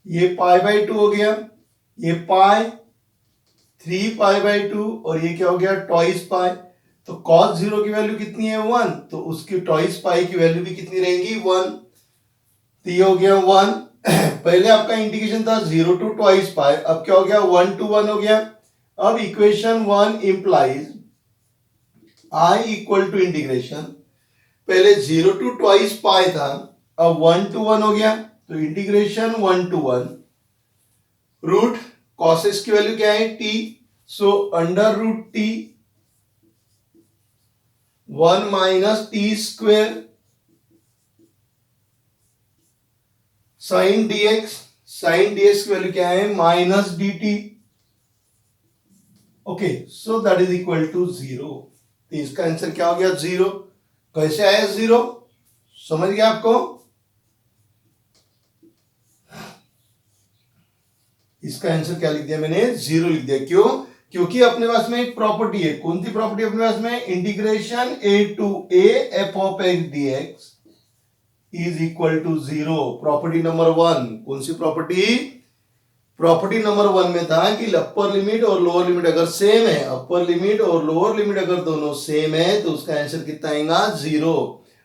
S1: ये पाई बाई टू हो गया, ये पाई 3 पाई बाई टू, और ये क्या हो गया? Twice pi. तो cos जीरो की वैल्यू कितनी है? 1. तो उसकी ट्वाइस पाई की वैल्यू भी कितनी रहेगी? 1. तो ये हो गया 1. पहले आपका इंटीग्रेशन था 0 टू ट्वाइस पाई, अब क्या हो गया? 1 टू 1 हो गया. अब equation 1 implies I equal to integration, पहले 0 टू ट्वाइस पाई था, अब 1 टू 1 हो गया. तो integration 1 to 1 root cos x की वैल्यू क्या है? t. So under root t 1 minus t square sine dx की वैल्यू क्या है? Minus dt. Okay, so that is equal to 0. तो इसका आंसर क्या हो गया? 0. कैसे आया 0? समझ गया आपको? इसका आंसर क्या लिख दिया मैंने? 0 लिख दिया. क्यों? क्योंकि अपने पास में एक प्रॉपर्टी है. कौन सी प्रॉपर्टी अपने पास में? Integration a to a f of x dx is equal to 0. Property number 1. कौन सी प्रॉपर्टी? प्रॉपर्टी नंबर 1 में था कि अपर लिमिट और लोअर लिमिट अगर सेम है, अपर लिमिट और लोअर लिमिट अगर दोनों सेम है, तो उसका आंसर कितना आएगा? 0.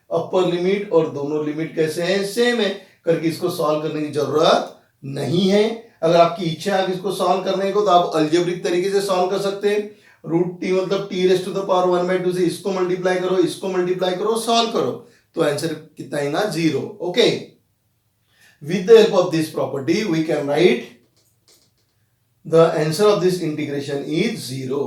S1: अपर लिमिट और दोनों लिमिट कैसे हैं? सेम है. करके इसको सॉल्व करने की जरूरत नहीं है. अगर आपकी इच्छा है इसको सॉल्व करने को, तो आप अलजेब्रिक तरीके से सॉल्व कर सकते हैं. रूट टी मतलब t raise to the power 1/2 से इसको मल्टीप्लाई करो, इसको मल्टीप्लाई करो, सॉल्व करो, तो आंसर कितना आएगा? 0. Okay, with the help of this property we can write the answer of this integration is 0.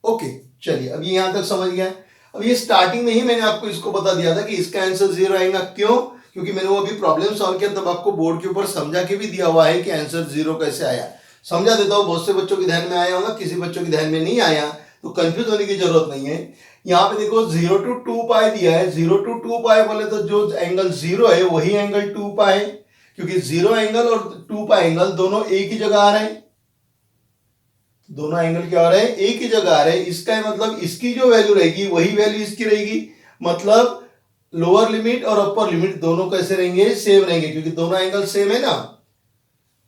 S1: Okay, चलिए अब ये यहां तक समझ गया. अब ये स्टार्टिंग में ही मैंने आपको इसको बता दिया था कि इसका आंसर 0 आएगा. क्यों? क्योंकि मैंने वो अभी प्रॉब्लम सॉल्व किया, तब आपको बोर्ड के ऊपर समझा के भी दिया हुआ है कि आंसर 0 कैसे आया. समझा देता हूं, बहुत से बच्चों के ध्यान में आया होगा, किसी बच्चों के ध्यान में नहीं आया, तो कंफ्यूज होने की जरूरत नहीं है. यहाँ पे देखो 0 टू 2 पाई दिया है. 0 टू 2 पाई बोले तो जो एंगल 0 है वही एंगल 2 पाई, क्योंकि 0 एंगल और 2 पाई एंगल दोनों एक ही जगह आ रहे हैं. दोनों एंगल क्या आ रहे हैं? एक ही जगह आ रहे हैं. इसका मतलब इसकी जो वैल्यू रहेगी वही वैल्यू इसकी रहेगी. मतलब लोअर लिमिट और अपर लिमिट दोनों कैसे रहेंगे? सेम रहेंगे, क्योंकि दोनों एंगल सेम है ना.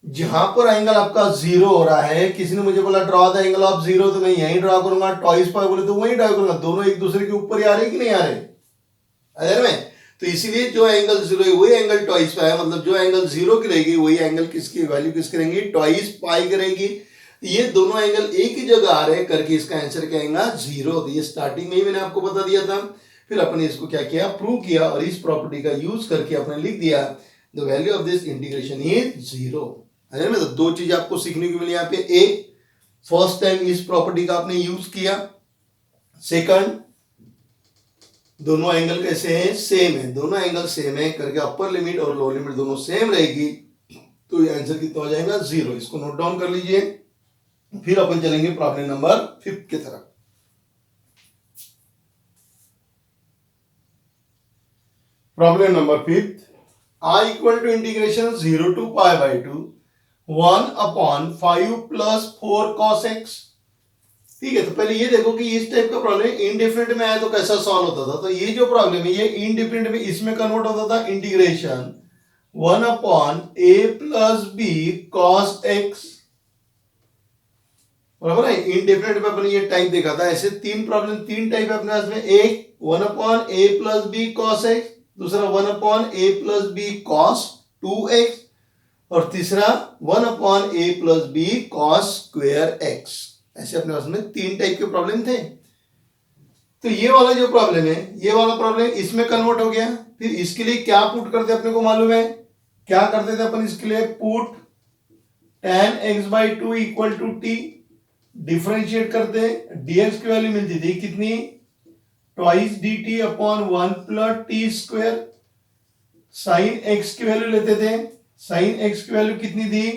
S1: जहां पर एंगल आपका 0 हो रहा है, किसी ने मुझे बोला ड्रॉ द एंगल ऑफ 0, तो मैं यहीं ड्रॉ करूंगा. ट्वाइस पाई बोले तो वहीं ड्रॉ करूंगा. दोनों एक दूसरे के ऊपर ही आ रहे कि नहीं आ रहे? अरे में तो इसीलिए जो एंगल 0 है वही एंगल ट्वाइस पाई है. मतलब जो एंगल 0 की रहेगी वही एंगल किसकी वैल्यू किसकी रहेगी? ट्वाइस पाई की रहेगी. ये दोनों एंगल एक ही जगह आ रहे हैं, करके इसका आंसर क्या आएगा? 0. तो ये स्टार्टिंग में ही मैंने आपको बता दिया था. फिर अपने इसको क्या किया? प्रूव किया, और इस प्रॉपर्टी का यूज करके अपने लिख दिया the value of this integration is 0. है ना? तो दो चीज आपको सीखने को मिली यहाँ पे. एक, फर्स्ट टाइम इस प्रॉपर्टी का आपने यूज किया. सेकंड, दोनों एंगल कैसे हैं? सेम है. दोनों एंगल सेम है करके अपर लिमिट और लोअर लिमिट दोनों सेम रहेगी, तो ये आंसर कितना हो जाएगा? 0. इसको नोट डाउन कर लीजिए. फिर अपन चलेंगे प्रॉब्लम नंबर 5 की तरफ. Problem number 5, I equal to integration 0 to pi by 2 1 upon 5 plus 4 cos x. ठीक है, तो पहले ये देखो कि इस टाइप का प्रॉब्लम इनडिफरेंट में आया तो कैसा सॉल्व होता था. तो ये जो प्रॉब्लम है ये इनडिफरेंट में इसमें कन्वर्ट होता था. Integration 1 upon a plus b cos x, बराबर है. इनडिफरेंट में अपने ये टाइप देखा था. ऐसे तीन प्रॉब्लम, तीन टाइप है अपने पास में. एक 1 upon a plus b cos x, दूसरा 1 upon a plus b cos 2x, और तीसरा 1 upon a plus b cos square x. ऐसे अपने पास में तीन टाइप के प्रॉब्लम थे. तो ये वाला जो प्रॉब्लम है, ये वाला प्रॉब्लम इसमें कन्वर्ट हो गया. फिर इसके लिए क्या पुट करते अपने को मालूम है? क्या करते थे अपन इसके लिए? Put tan x by 2 equal to t. Differentiate करते हैं, dx की वैल्यू मिलती थी कितनी, twice dt upon 1 plus t square. Sine x की वैल्यू लेते थे, साइन x की वैल्यू कितनी थी,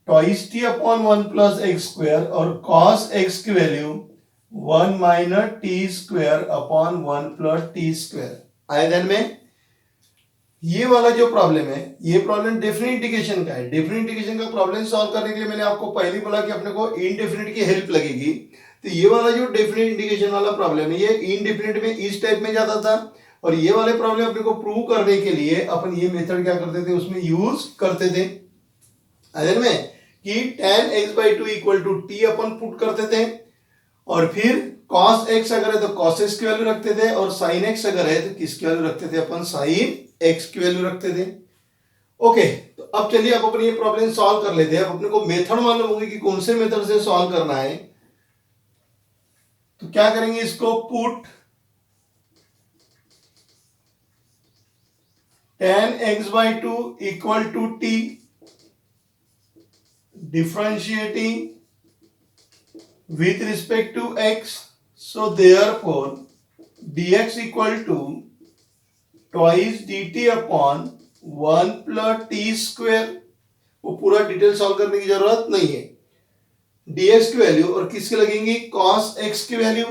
S1: twice t upon 1 plus x square, और कॉस x की value 1 minus t square upon 1 plus t square. आया ध्यान में। ये वाला जो प्रॉब्लम है, ये प्रॉब्लम डेफिनेट इंटीग्रेशन का है। डेफिनेट इंटीग्रेशन का प्रॉब्लम सॉल्व करने के लिए मैंने आपको पहले ही बोला कि अपने को इनडेफिनिट की हेल्प लगेगी। तो ये वाला जो डेफिनेट इंटीग्रेशन वाला प्रॉब्लम है, ये इनडेफिनिट में इस टाइप में जाता था, और ये वाले प्रॉब्लम अपने को प्रूव करने के लिए अपन ये मेथड क्या करते थे, उसमें यूज करते थे अगर में कि tan x/2 equal to t अपन पुट करते थे, और फिर cos x अगर है तो cos x की वैल्यू रखते थे, और sin x अगर है तो किसकी वैल्यू रखते थे, अपन sin x की वैल्यू रखते थे। ओके, तो अब चलिए आप अपनी ये प्रॉब्लम सॉल्व कर लेते हैं। अब अपने को मेथड मालूम होगी कि कौन से मेथड से सॉल्व करना है। तो क्या करेंगे, इसको put tan x/2 equal to t, differentiating with respect to x, so therefore dx equal to twice dt upon 1 plus t square। वो पूरा डिटेल सॉल्व करने की जरूरत नहीं है। dx की वैल्यू और किसके लगेंगी, cos x की value,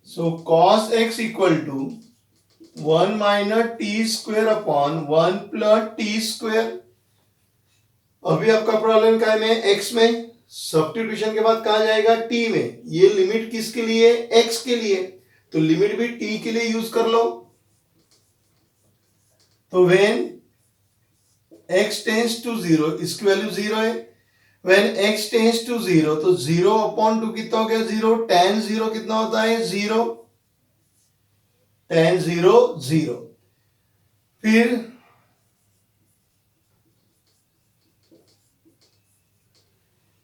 S1: so cos x equal to 1 minus t square upon 1 plus t square. अभी आपका प्रॉब्लम क्या है, x में, सब्स्टिट्यूशन के बाद कहा जाएगा t में। ये लिमिट किसके लिए, x के लिए, तो लिमिट भी t के लिए यूज कर लो। तो व्हेन x टेंड्स टू 0, इसकी वैल्यू 0 है। व्हेन x टेंड्स टू 0, तो 0 अपॉन 2 कितना हो गया, 0। tan 0 कितना होता है, 0। tan 0 0। फिर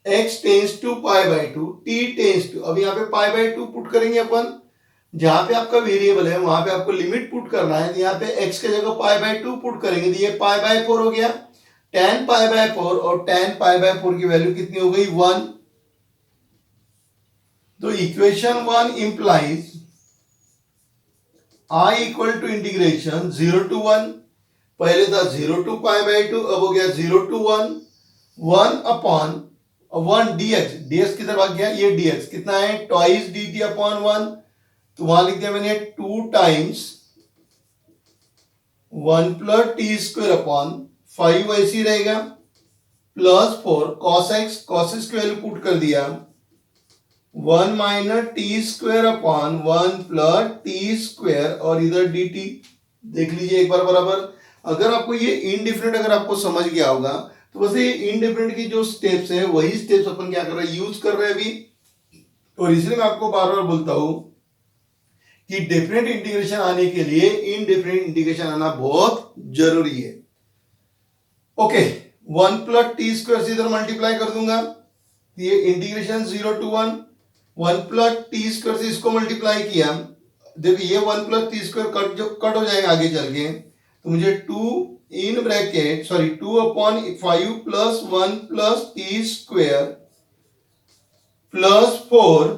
S1: x tends to π/2, t tends to, अब यहाँ पे π/2 पुट करेंगे अपन। जहां पे आपका वेरिएबल है वहां पे आपको लिमिट पुट करना है, तो यहाँ पे x के जगह π/2 पुट करेंगे, तो ये π/4 हो गया। tan π/4 और tan π/4 की वैल्यू कितनी हो गई, 1। तो equation 1 implies I equal to integration 0 to 1, पहले था 0 to π/2, अब हो गया 0 to 1, 1 अपॉन 1 dx, dx किधर भाग गया, ये dx कितना है, ट्वाइस dt अपॉन 1, तो वहां लिख दिया मैंने 2 times 1 plus t square upon 5 ऐसी रहेगा, plus 4 cos x, cos x की वैल्यू पुट कर दिया 1 minus t square upon 1 plus t square, और इधर dt देख लीजिए एक बार बराबर। अगर आपको ये इनडिफरेंट अगर आपको समझ गया होगा, तो बस ये इनडिफरेंट की जो स्टेप्स है वही स्टेप्स अपन क्या कर रहे हैं, यूज कर रहे हैं अभी। और इसलिए मैं आपको बार बार बोलता हूं कि डेफिनेट इंटीग्रेशन आने के लिए इनडेफिनेट इंटीग्रेशन आना बहुत जरूरी है। ओके, 1 प्लस टी स्क्वायर से इधर मल्टीप्लाई कर दूंगा, ये integration 0 to 1, 1 plus t square से इसको मल्टीप्लाई किया, देखिए ये 1 प्लस टी स्क्वायर कट हो जाएगा आगे चल के, तो मुझे 2 in bracket 2 upon 5 plus 1 plus t square plus 4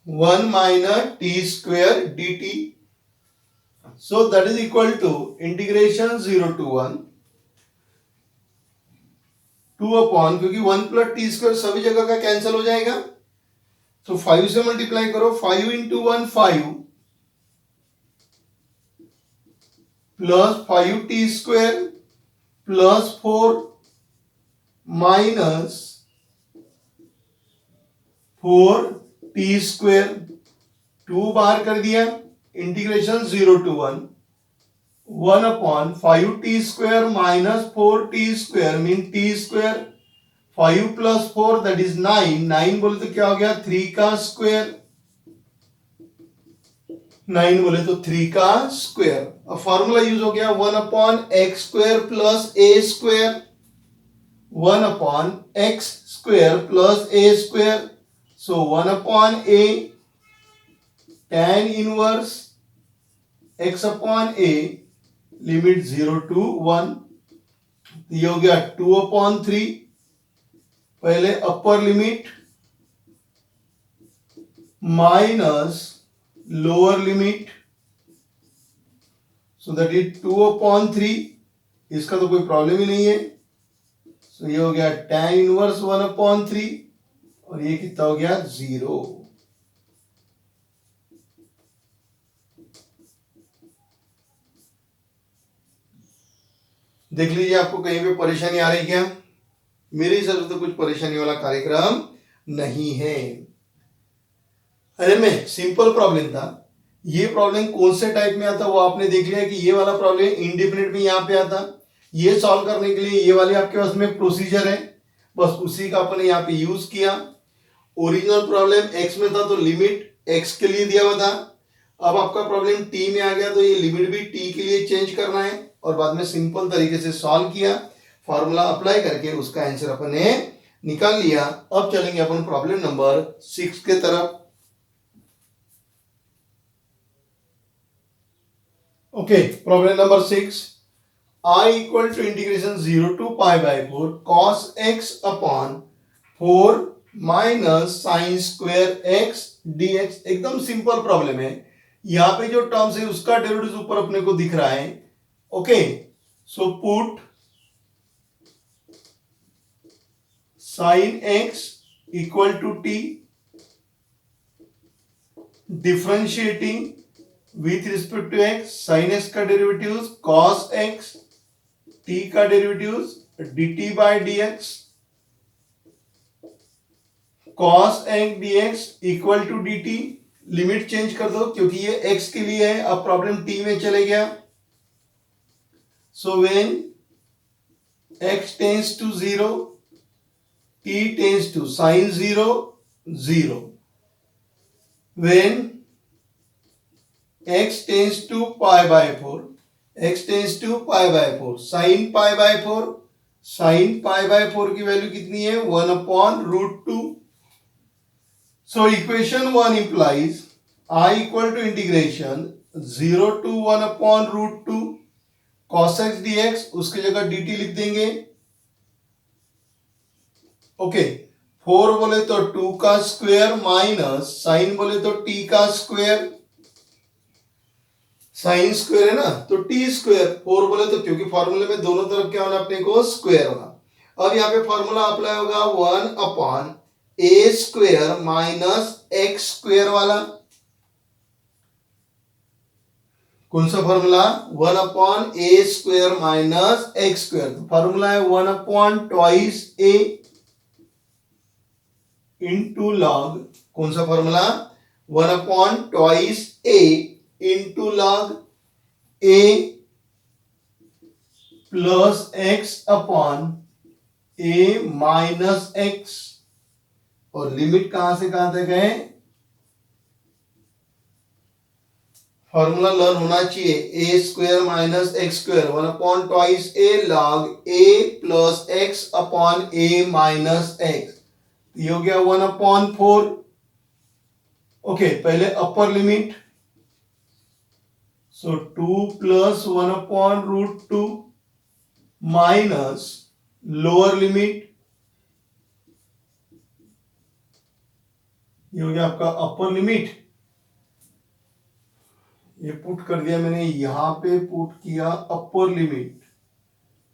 S1: 1 minus t square dt, so that is equal to integration 0 to 1 2 upon, क्योंकि 1 प्लस टी स्क्वायर सभी जगह का कैंसिल हो जाएगा, तो 5 से मल्टीप्लाई करो, 5 into 1 5 plus 5 T square plus 4 minus 4 T square, 2 बाहर कर दिया, integration 0 to 1 1 upon 5 T square minus 4 T square mean T square, 5 plus 4 that is 9, 9 बोले तो क्या हो गया, 3 का स्क्वायर, 9 बोले तो 3 का स्क्वायर। अब फॉर्मूला यूज हो गया 1 upon x square plus A square, 1 upon x square plus A square, so 1 upon A tan inverse x upon a limit 0 to 1, ये हो गया 2/3, पहले upper limit minus lower limit, so that is 2/3, इसका तो कोई problem ही नहीं है। सो ये हो गया tan इनवर्स 1/3 और ये कितना हो गया 0। देख लीजिए आपको कहीं पे परेशानी आ रही क्या? मेरे हिसाब से तो कुछ परेशानी वाला कार्यक्रम नहीं है। अरे में सिंपल प्रॉब्लम था। ये प्रॉब्लम कौन से टाइप में आता वो आपने देख लिया कि ये वाला प्रॉब्लम इंडिपेंडेंट में यहाँ पे आता। ये सॉल्व करने के लिए ये वाली आपके पास में प्रोसीजर है, बस उसी का अपने यहाँ पे यूज किया। ओरिजिनल प्रॉब्लम एक्स में था तो लिमिट एक्स के लिए दिया हुआ था। अब आपका प्रॉब्लम टी में आ गया तो ये लिमिट भी टी के लिए चेंज करना है और बाद में सिंपल तरीके से सॉल्व किया, फॉर्मूला अप्लाई करके उसका आंसर अपन ने निकाल लिया। अब चलेंगे अपन प्रॉब्लम नंबर 6 के तरफ। Okay, problem number 6, I equal to integration 0 to π/4 cos x upon 4 minus sine square x dx। एकदम सिंपल प्रॉब्लम है। यहां पे जो टर्म्स है उसका डेरिवेटिव ऊपर अपने को दिख रहा है। Okay, so put sine x equal to t, differentiating with respect to x, sine x का डेरिवेटिव cos x, t का derivative dt by dx, cos x dx equal to dt। Limit change कर दो क्योंकि ये x के लिए है, अब प्रॉब्लम t में चले गया। So when x tends to 0, t tends to sin 0 0, when x tends to π/4, x tends to π/4, sin π/4, sin π/4 की वैल्यू कितनी है 1/√2। So equation 1 implies I equal to integration 0 to 1/√2 cos x dx, उसकी जगह dt लिख देंगे। Okay, 4 बोले तो 2 का स्क्वायर माइनस साइन बोले तो t का स्क्वायर, साइन स्क्वायर है ना तो टी स्क्वायर, 4 बोले तो क्योंकि फॉर्मूले में दोनों तरफ क्या होना अपने को स्क्वायर होना। अब यहाँ पे फॉर्मूला अप्लाई होगा 1/a square minus x square वाला। कौन सा formula? 1/a square minus x square. Formula है 1/2a इंटू लॉग। कौन सा formula? 1/2a into log a plus x upon a minus x. और लिमिट कहां से कहां तक है? फॉर्मूला लर्न होना चाहिए, a square minus x square 1/2a log a plus x upon a minus x. ये हो गया 1/4। ओके, पहले अपर लिमिट, सो 2 प्लस 1/√2 माइनस लोअर लिमिट, ये हो गया आपका अपर लिमिट। ये पुट कर दिया मैंने, यहां पे पुट किया अपर limit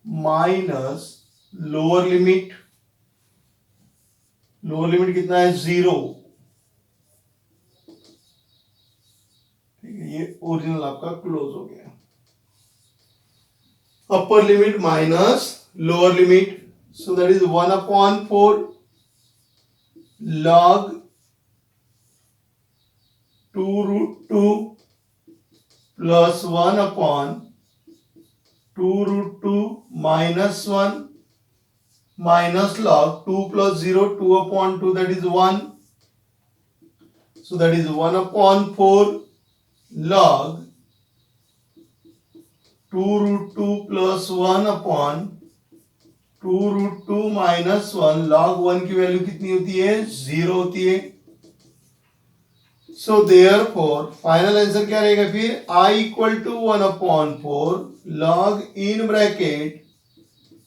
S1: minus lower limit. Lower limit कितना है 0। ठीक है, ये ओरिजिनल आपका क्लोज हो गया। अपर limit minus lower limit, so that is 1/4 log 2√2 plus 1/2√2 minus 1 minus log 2 plus 0 2/2, that is 1. So that is 1/4 log 2√2 plus 1/2√2 minus 1। log 1 की वैल्यू कितनी होती है? 0 होती है। सो देयरफॉर फाइनल आंसर क्या रहेगा फिर? I equal to 1/4 log in bracket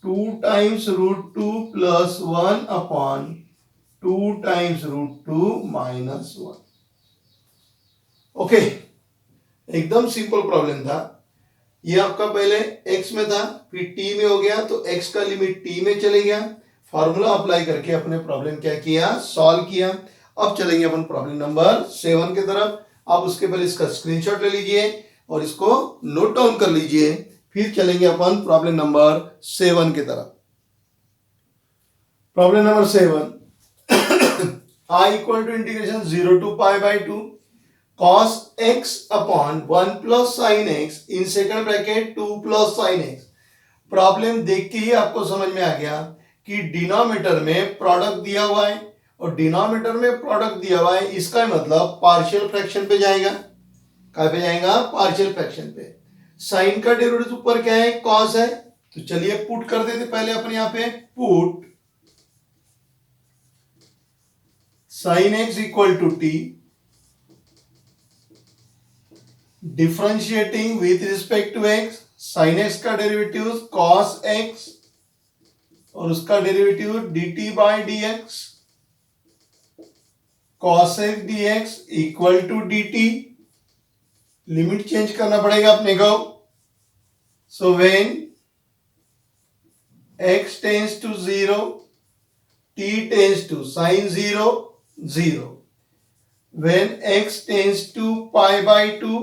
S1: 2 times root 2 plus 1 upon 2 times root 2 minus 1। Okay, एकदम सिंपल प्रॉब्लम था। ये आपका पहले x में था, फिर t में हो गया, तो x का लिमिट t में चले गया। फॉर्मूला अप्लाई करके अपने प्रॉब्लम क्या किया, सॉल्व किया। अब चलेंगे अपन प्रॉब्लम नंबर 7 की तरफ। आप उसके पहले इसका स्क्रीनशॉट ले लीजिए और इसको नोट डाउन कर लीजिए, फिर चलेंगे अपन प्रॉब्लम नंबर 7 की तरफ। Problem number 7, I equal to integration 0 to pi by 2 cos x upon 1 plus sine x in second bracket 2 plus sine x। Problem देख के ही आपको समझ में आ गया कि डिनोमिनेटर में प्रोडक्ट दिया हुआ है और डिनोमिनेटर में प्रोडक्ट दिया हुआ है, इसका मतलब पार्शियल फ्रैक्शन पे जाएगा। कहां पे जाएगा, पार्शियल फ्रैक्शन पे। साइन का डेरिवेटिव ऊपर क्या है, cos है, तो चलिए पुट कर देते पहले अपने यहां पे। Put sine x equal to t, differentiating with respect to x, sine x का डेरिवेटिव cos x और उसका derivative dt by dx, cos x dx equal to dt। Limit change करना पड़ेगा अपने को। So when x tends to 0, t tends to sin 0 0। When x tends to pi by 2,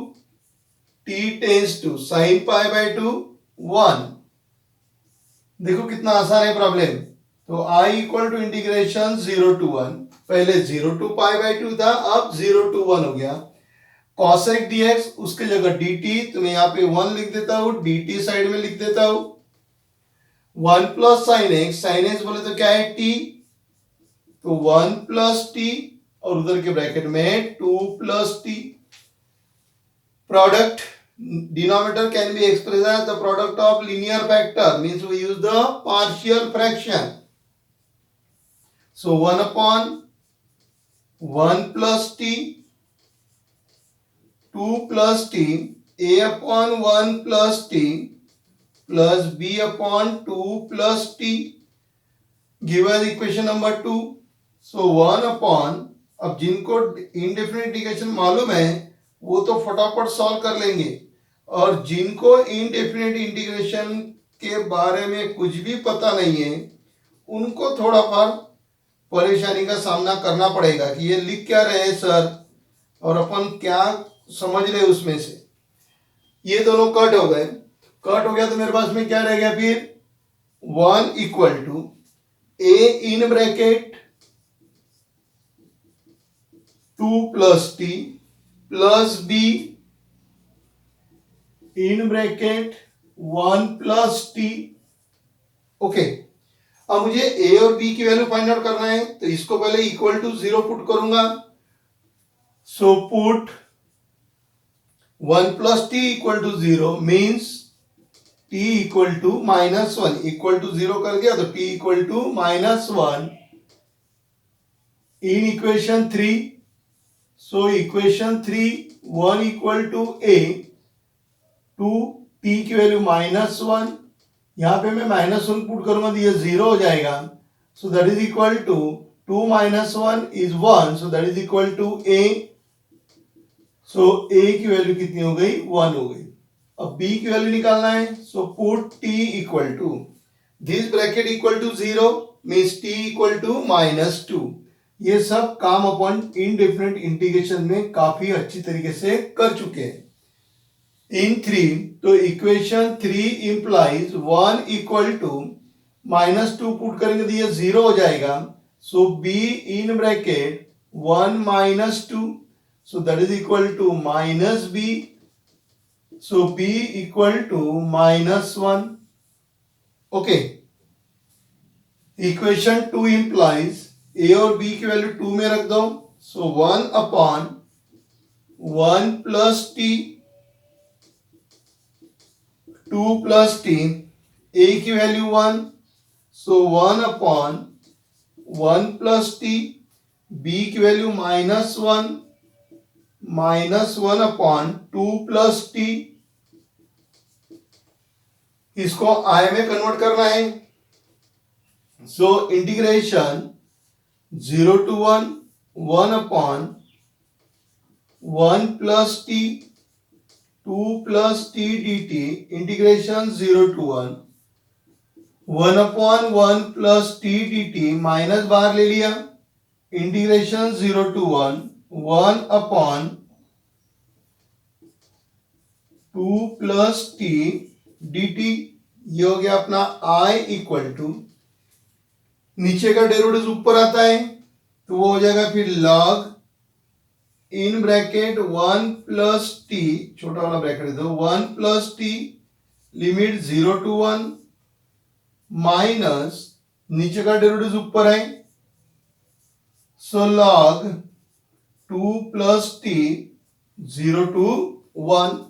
S1: t tends to sin pi by 2 1। देखो कितना आसान है problem. तो I equal to integration 0 to 1, पहले 0 टू पाई बाई 2 था, अब 0 टू 1 हो गया। cos x dx, उसके जगह dt, तो मैं यहाँ पे 1 लिख देता हूँ, dt साइड में लिख देता हूँ। 1 प्लस साइन x बोले तो क्या है, t, तो 1 प्लस t और उधर के ब्रैकेट में 2 plus t. Product denominator can be expressed as the product of linear factor, means we use the partial fraction. So 1 upon 1 plus t, 2 plus t, a upon 1 plus t plus b upon 2 plus t, given equation number 2। So 1 upon, अब जिनको indefinite integration मालूम है वो तो फटाफट solve कर लेंगे, और जिनको इनडेफिनिट इंटीग्रेशन के बारे में कुछ भी पता नहीं है उनको थोड़ा परेशानी का सामना करना पड़ेगा कि ये लिख क्या रहे हैं सर और अपन क्या समझ रहे उसमें से। ये दोनों कट हो गए, कट हो गया तो मेरे पास में क्या रह गया फिर, 1 equal to a in bracket 2 plus t plus b in bracket 1 plus t. Okay, अब मुझे a और b की वैल्यू फाइंड आउट करना है, तो इसको पहले इक्वल टू 0 पुट करूंगा। So put 1 plus t equal to 0 means t equal to -1, equal to 0 कर दिया तो t equal to -1 in equation 3। So equation 3, 1 equal to a, 2 t की वैल्यू -1, यहां पे मैं -1 पुट करूंगा तो ये 0 हो जाएगा। So that is equal to 2 minus 1 is 1, so that is equal to a। So a की वैल्यू कितनी हो गई, 1 हो गई। अब b की वैल्यू निकालना है, so put t equal to this bracket equal to 0 means t equal to -2। ये सब काम अपन इनडेफिनिट इंटीग्रेशन में काफी अच्छी तरीके से कर चुके हैं। इन 3, तो equation 3 implies 1 equal to -2 put करेंगे तो ये 0 हो जाएगा। So b in bracket 1 -2, so that is equal to -b। So b equal to -1। Okay, equation 2 implies a और b की वैल्यू 2 में रख दो। So 1 upon 1 plus t, 2 plus t, a की value 1, so 1 upon 1 plus t, b की value -1, -1 upon 2 plus T. इसको i में convert करना है, So integration 0 to 1 upon 1 plus t 2 plus t dt, integration 0 to 1 upon 1 plus t dt, minus बाहर ले लिया, integration 0 to 1 upon 2 plus t dt, ये हो गया अपना I इक्वल टू, नीचे का डेरिवेटिव ऊपर आता है तो वो हो जाएगा फिर log in bracket 1 plus T, छोटा वाला ब्रैकेट दो, 1 plus T limit 0 to 1 minus नीचे का डेरिवेटिव ऊपर है, सो log 2 plus T 0 to 1,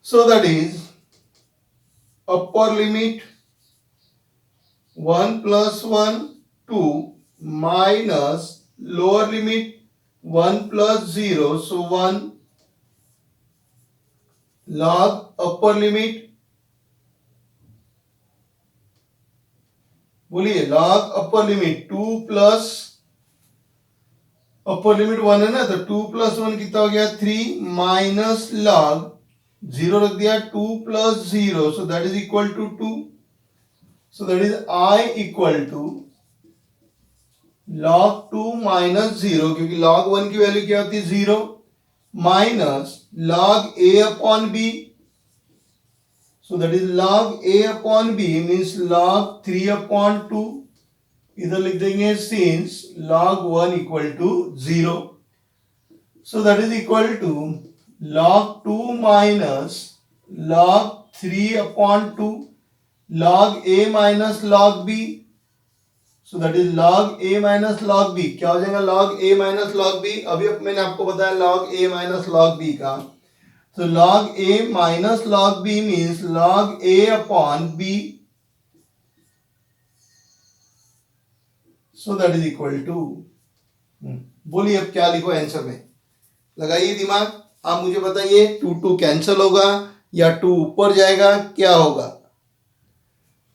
S1: so that is upper limit 1 plus 1 2 minus lower limit 1 plus 0, so 1 log upper limit, बोलिए log upper limit 2 plus upper limit 1 है ना, तो 2 plus 1 कितना हो गया 3 माइनस log 0 रख दिया 2 plus 0, so that is equal to 2, so that is I equal to log 2 minus 0, क्योंकि log 1 की वैल्यू क्या होती है 0, माइनस log a अपॉन b, so that is log a अपॉन b means log 3 अपॉन 2, इधर लिख देंगे since log 1 equal to 0, so that is equal to log 2 minus log 3 upon 2, log a minus log b, so that is log a minus log b, क्या हो जाएगा log a minus log b, अभी मैंने आपको बताया log a minus log b का, तो log a minus log b means log a upon b, so that is equal to, बोलिए अब क्या लिखो आंसर में, लगाइए दिमाग, आप मुझे बताइए 2 कैंसिल होगा या 2 ऊपर जाएगा, क्या होगा,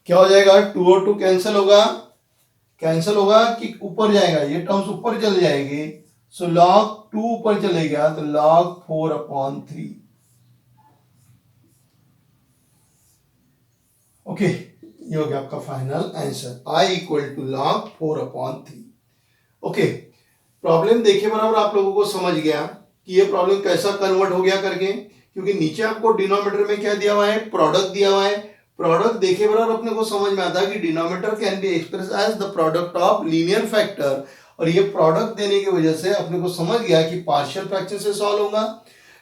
S1: क्या हो जाएगा, 2 और 2 कैंसिल होगा कि ऊपर जाएगा, ये टर्म्स ऊपर चले जाएंगे, सो log 2 ऊपर चलेगा तो log 4 अपॉन 3, ओके, ये हो गया आपका final answer, I equal to log 4 upon 3, okay. Problem देखिए बराबर आप लोगों को समझ गया कि ये प्रॉब्लम कैसा कन्वर्ट हो गया करके, क्योंकि नीचे आपको डिनोमिनेटर में क्या दिया हुआ है, प्रोडक्ट दिया हुआ है, प्रोडक्ट देखे बराबर अपने को समझ में आता है कि denominator can be express as the product of linear factor, और ये प्रोडक्ट देने की वजह से अपने को समझ गया कि पार्शियल फ्रैक्शन से सॉल्व होगा,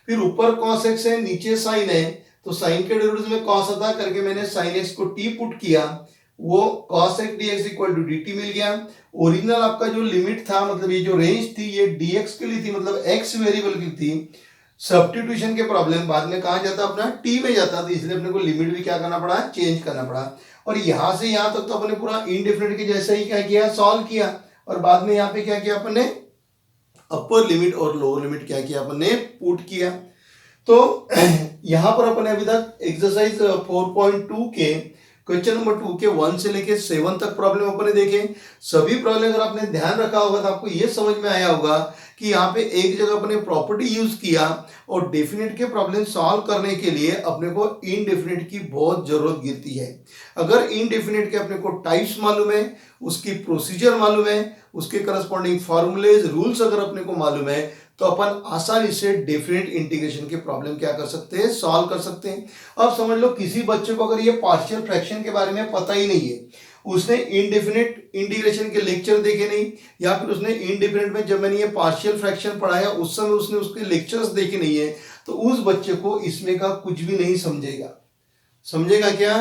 S1: फिर ऊपर cos x है नीचे साइन है, तो साइन के डेरिवेटिव में cos आता करके मैंने साइन x को t पुट किया, वो cos x dx equal to dt मिल गया, ओरिजिनल आपका जो लिमिट था, मतलब ये जो रेंज थी ये dx के लिए थी, मतलब x वेरिएबल की थी, सब्स्टिट्यूशन के प्रॉब्लम बाद में कहा जाता अपना t में जाता, तो इसलिए अपने को लिमिट भी क्या करना पड़ा, चेंज करना पड़ा, और यहां से यहां तक तो अपने पूरा इंडेफिनिट के जैसे ही क्या किया, सॉल्व किया, और बाद में यहाँ पे क्या किया अपने अपर लिमिट और लोअर लिमिट क्या किया अपने पुट किया। तो यहां पर अपने अभी तक एक्सरसाइज 4.2 के क्वेश्चन नंबर 2 के 1 से लेके 7 तक प्रॉब्लम अपने देखे। सभी प्रॉब्लम अगर आपने ध्यान रखा होगा तो आपको ये समझ में आया होगा कि यहाँ पे एक जगह अपने प्रॉपर्टी यूज किया, और डेफिनेट के प्रॉब्लम सॉल्व करने के लिए अपने को इनडेफिनेट की बहुत जरूरत गिरती है। अगर इनडेफिनेट के अपने को टाइप्स मालूम है, उसकी प्रोसीजर मालूम है, उसके करस्पॉन्डिंग फॉर्मूलेज रूल्स अगर अपने को मालूम है, तो अपन आसानी से डेफिनेट इंटीग्रेशन के प्रॉब्लम क्या कर सकते हैं, सॉल्व कर सकते हैं। अब समझ लो किसी बच्चे को अगर ये पार्शियल फ्रैक्शन के बारे में पता ही नहीं है, उसने इनडेफिनेट इंटीग्रेशन के लेक्चर देखे नहीं, या फिर उसने इनडेफिनेट में जब मैंने ये पार्शियल फ्रैक्शन पढ़ाया उस समय उसने उसके लेक्चर्स देखे नहीं है, तो उस बच्चे को इसमें का कुछ भी नहीं समझेगा। समझेगा क्या?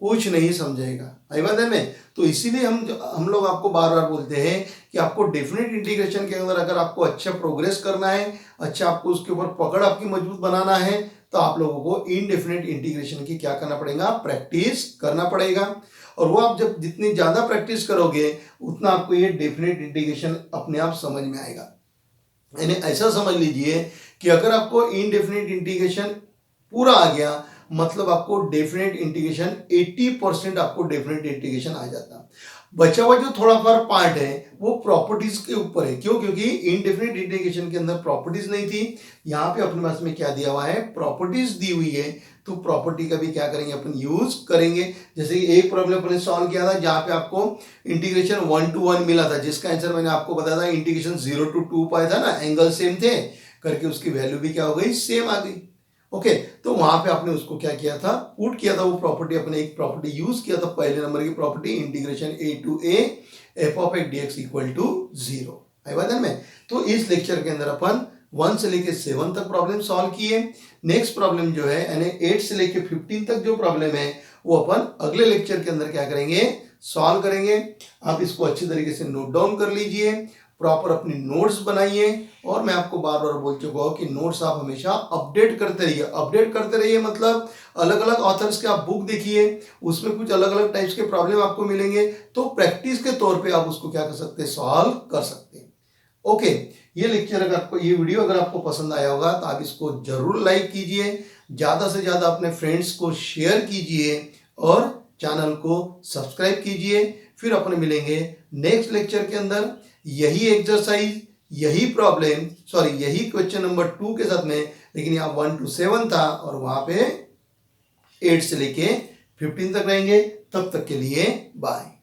S1: कुछ नहीं समझेगा। आई बात है में, तो इसीलिए हम लोग आपको बार बार बोलते हैं कि आपको डेफिनेट इंटीग्रेशन के अंदर अगर आपको अच्छा प्रोग्रेस करना है, अच्छा आपको उसके ऊपर पकड़ आपकी मजबूत बनाना है, तो आप लोगों को इनडेफिनेट इंटीग्रेशन की क्या करना पड़ेगा, प्रैक्टिस करना पड़ेगा। और वो आप जब जितनी ज्यादा प्रैक्टिस करोगे उतना आपको ये डेफिनेट इंटीग्रेशन अपने आप समझ में आएगा। यानी ऐसा समझ लीजिए कि अगर आपको इनडेफिनेट इंटीग्रेशन पूरा आ गया मतलब आपको डेफिनेट इंटीग्रेशन 80% आपको डेफिनेट इंटीग्रेशन आ जाता। बचा हुआ जो थोड़ा फार पार्ट है वो प्रॉपर्टीज के ऊपर है। क्यों? क्योंकि इनडेफिनेट इंटीग्रेशन के अंदर प्रॉपर्टीज नहीं थी। यहाँ पे अपने पास में क्या दिया हुआ है, प्रॉपर्टीज दी हुई है, तो प्रॉपर्टी का भी क्या करेंगे अपन, यूज करेंगे। जैसे कि एक प्रॉब्लम अपने सॉल्व किया था जहां पे आपको इंटीग्रेशन 1 to 1 मिला था, जिसका आंसर मैंने आपको बताया था इंटीग्रेशन 0 to 2 पाया था ना, एंगल सेम थे करके उसकी वैल्यू भी क्या हो गई, सेम आ गई। ओके, तो वहां पे आपने उसको क्या किया था, पुट किया था वो प्रॉपर्टी, अपने एक प्रॉपर्टी यूज किया था, पहले नंबर की property, integration a to a f of x dx equal to 0। आई बात है में। तो इस लेक्चर के अंदर अपन 1 से लेके 7 तक प्रॉब्लम सॉल्व किए। नेक्स्ट प्रॉब्लम जो है यानी 8 से लेके 15 तक जो प्रॉब्लम है वो अपन अगले लेक्चर के अंदर क्या करेंगे, सॉल्व करेंगे। आप इसको अच्छी तरीके से नोट डाउन कर लीजिए, प्रॉपर अपनी नोट्स बनाइए, और मैं आपको बार बार बोल चुका हूं कि नोट्स आप हमेशा अपडेट करते रहिए। अपडेट करते रहिए मतलब अलग अलग ऑथर्स के आप बुक देखिए, उसमें कुछ अलग अलग टाइप्स के प्रॉब्लम आपको मिलेंगे, तो प्रैक्टिस के तौर पे आप उसको क्या कर सकते हैं, सॉल्व कर सकते हैं। ओके, ये लेक्चर अगर आपको, ये वीडियो अगर आपको पसंद आया होगा तो आप इसको जरूर लाइक कीजिए, ज्यादा से ज्यादा अपने फ्रेंड्स को शेयर कीजिए और चैनल को सब्सक्राइब कीजिए। फिर अपन मिलेंगे नेक्स्ट लेक्चर के अंदर यही एक्सरसाइज, यही प्रॉब्लम, सॉरी यही क्वेश्चन नंबर 2 के साथ में, लेकिन यहाँ 1 to 7 था और वहां पे 8 से लेके 15 तक रहेंगे। तब तक के लिए बाय।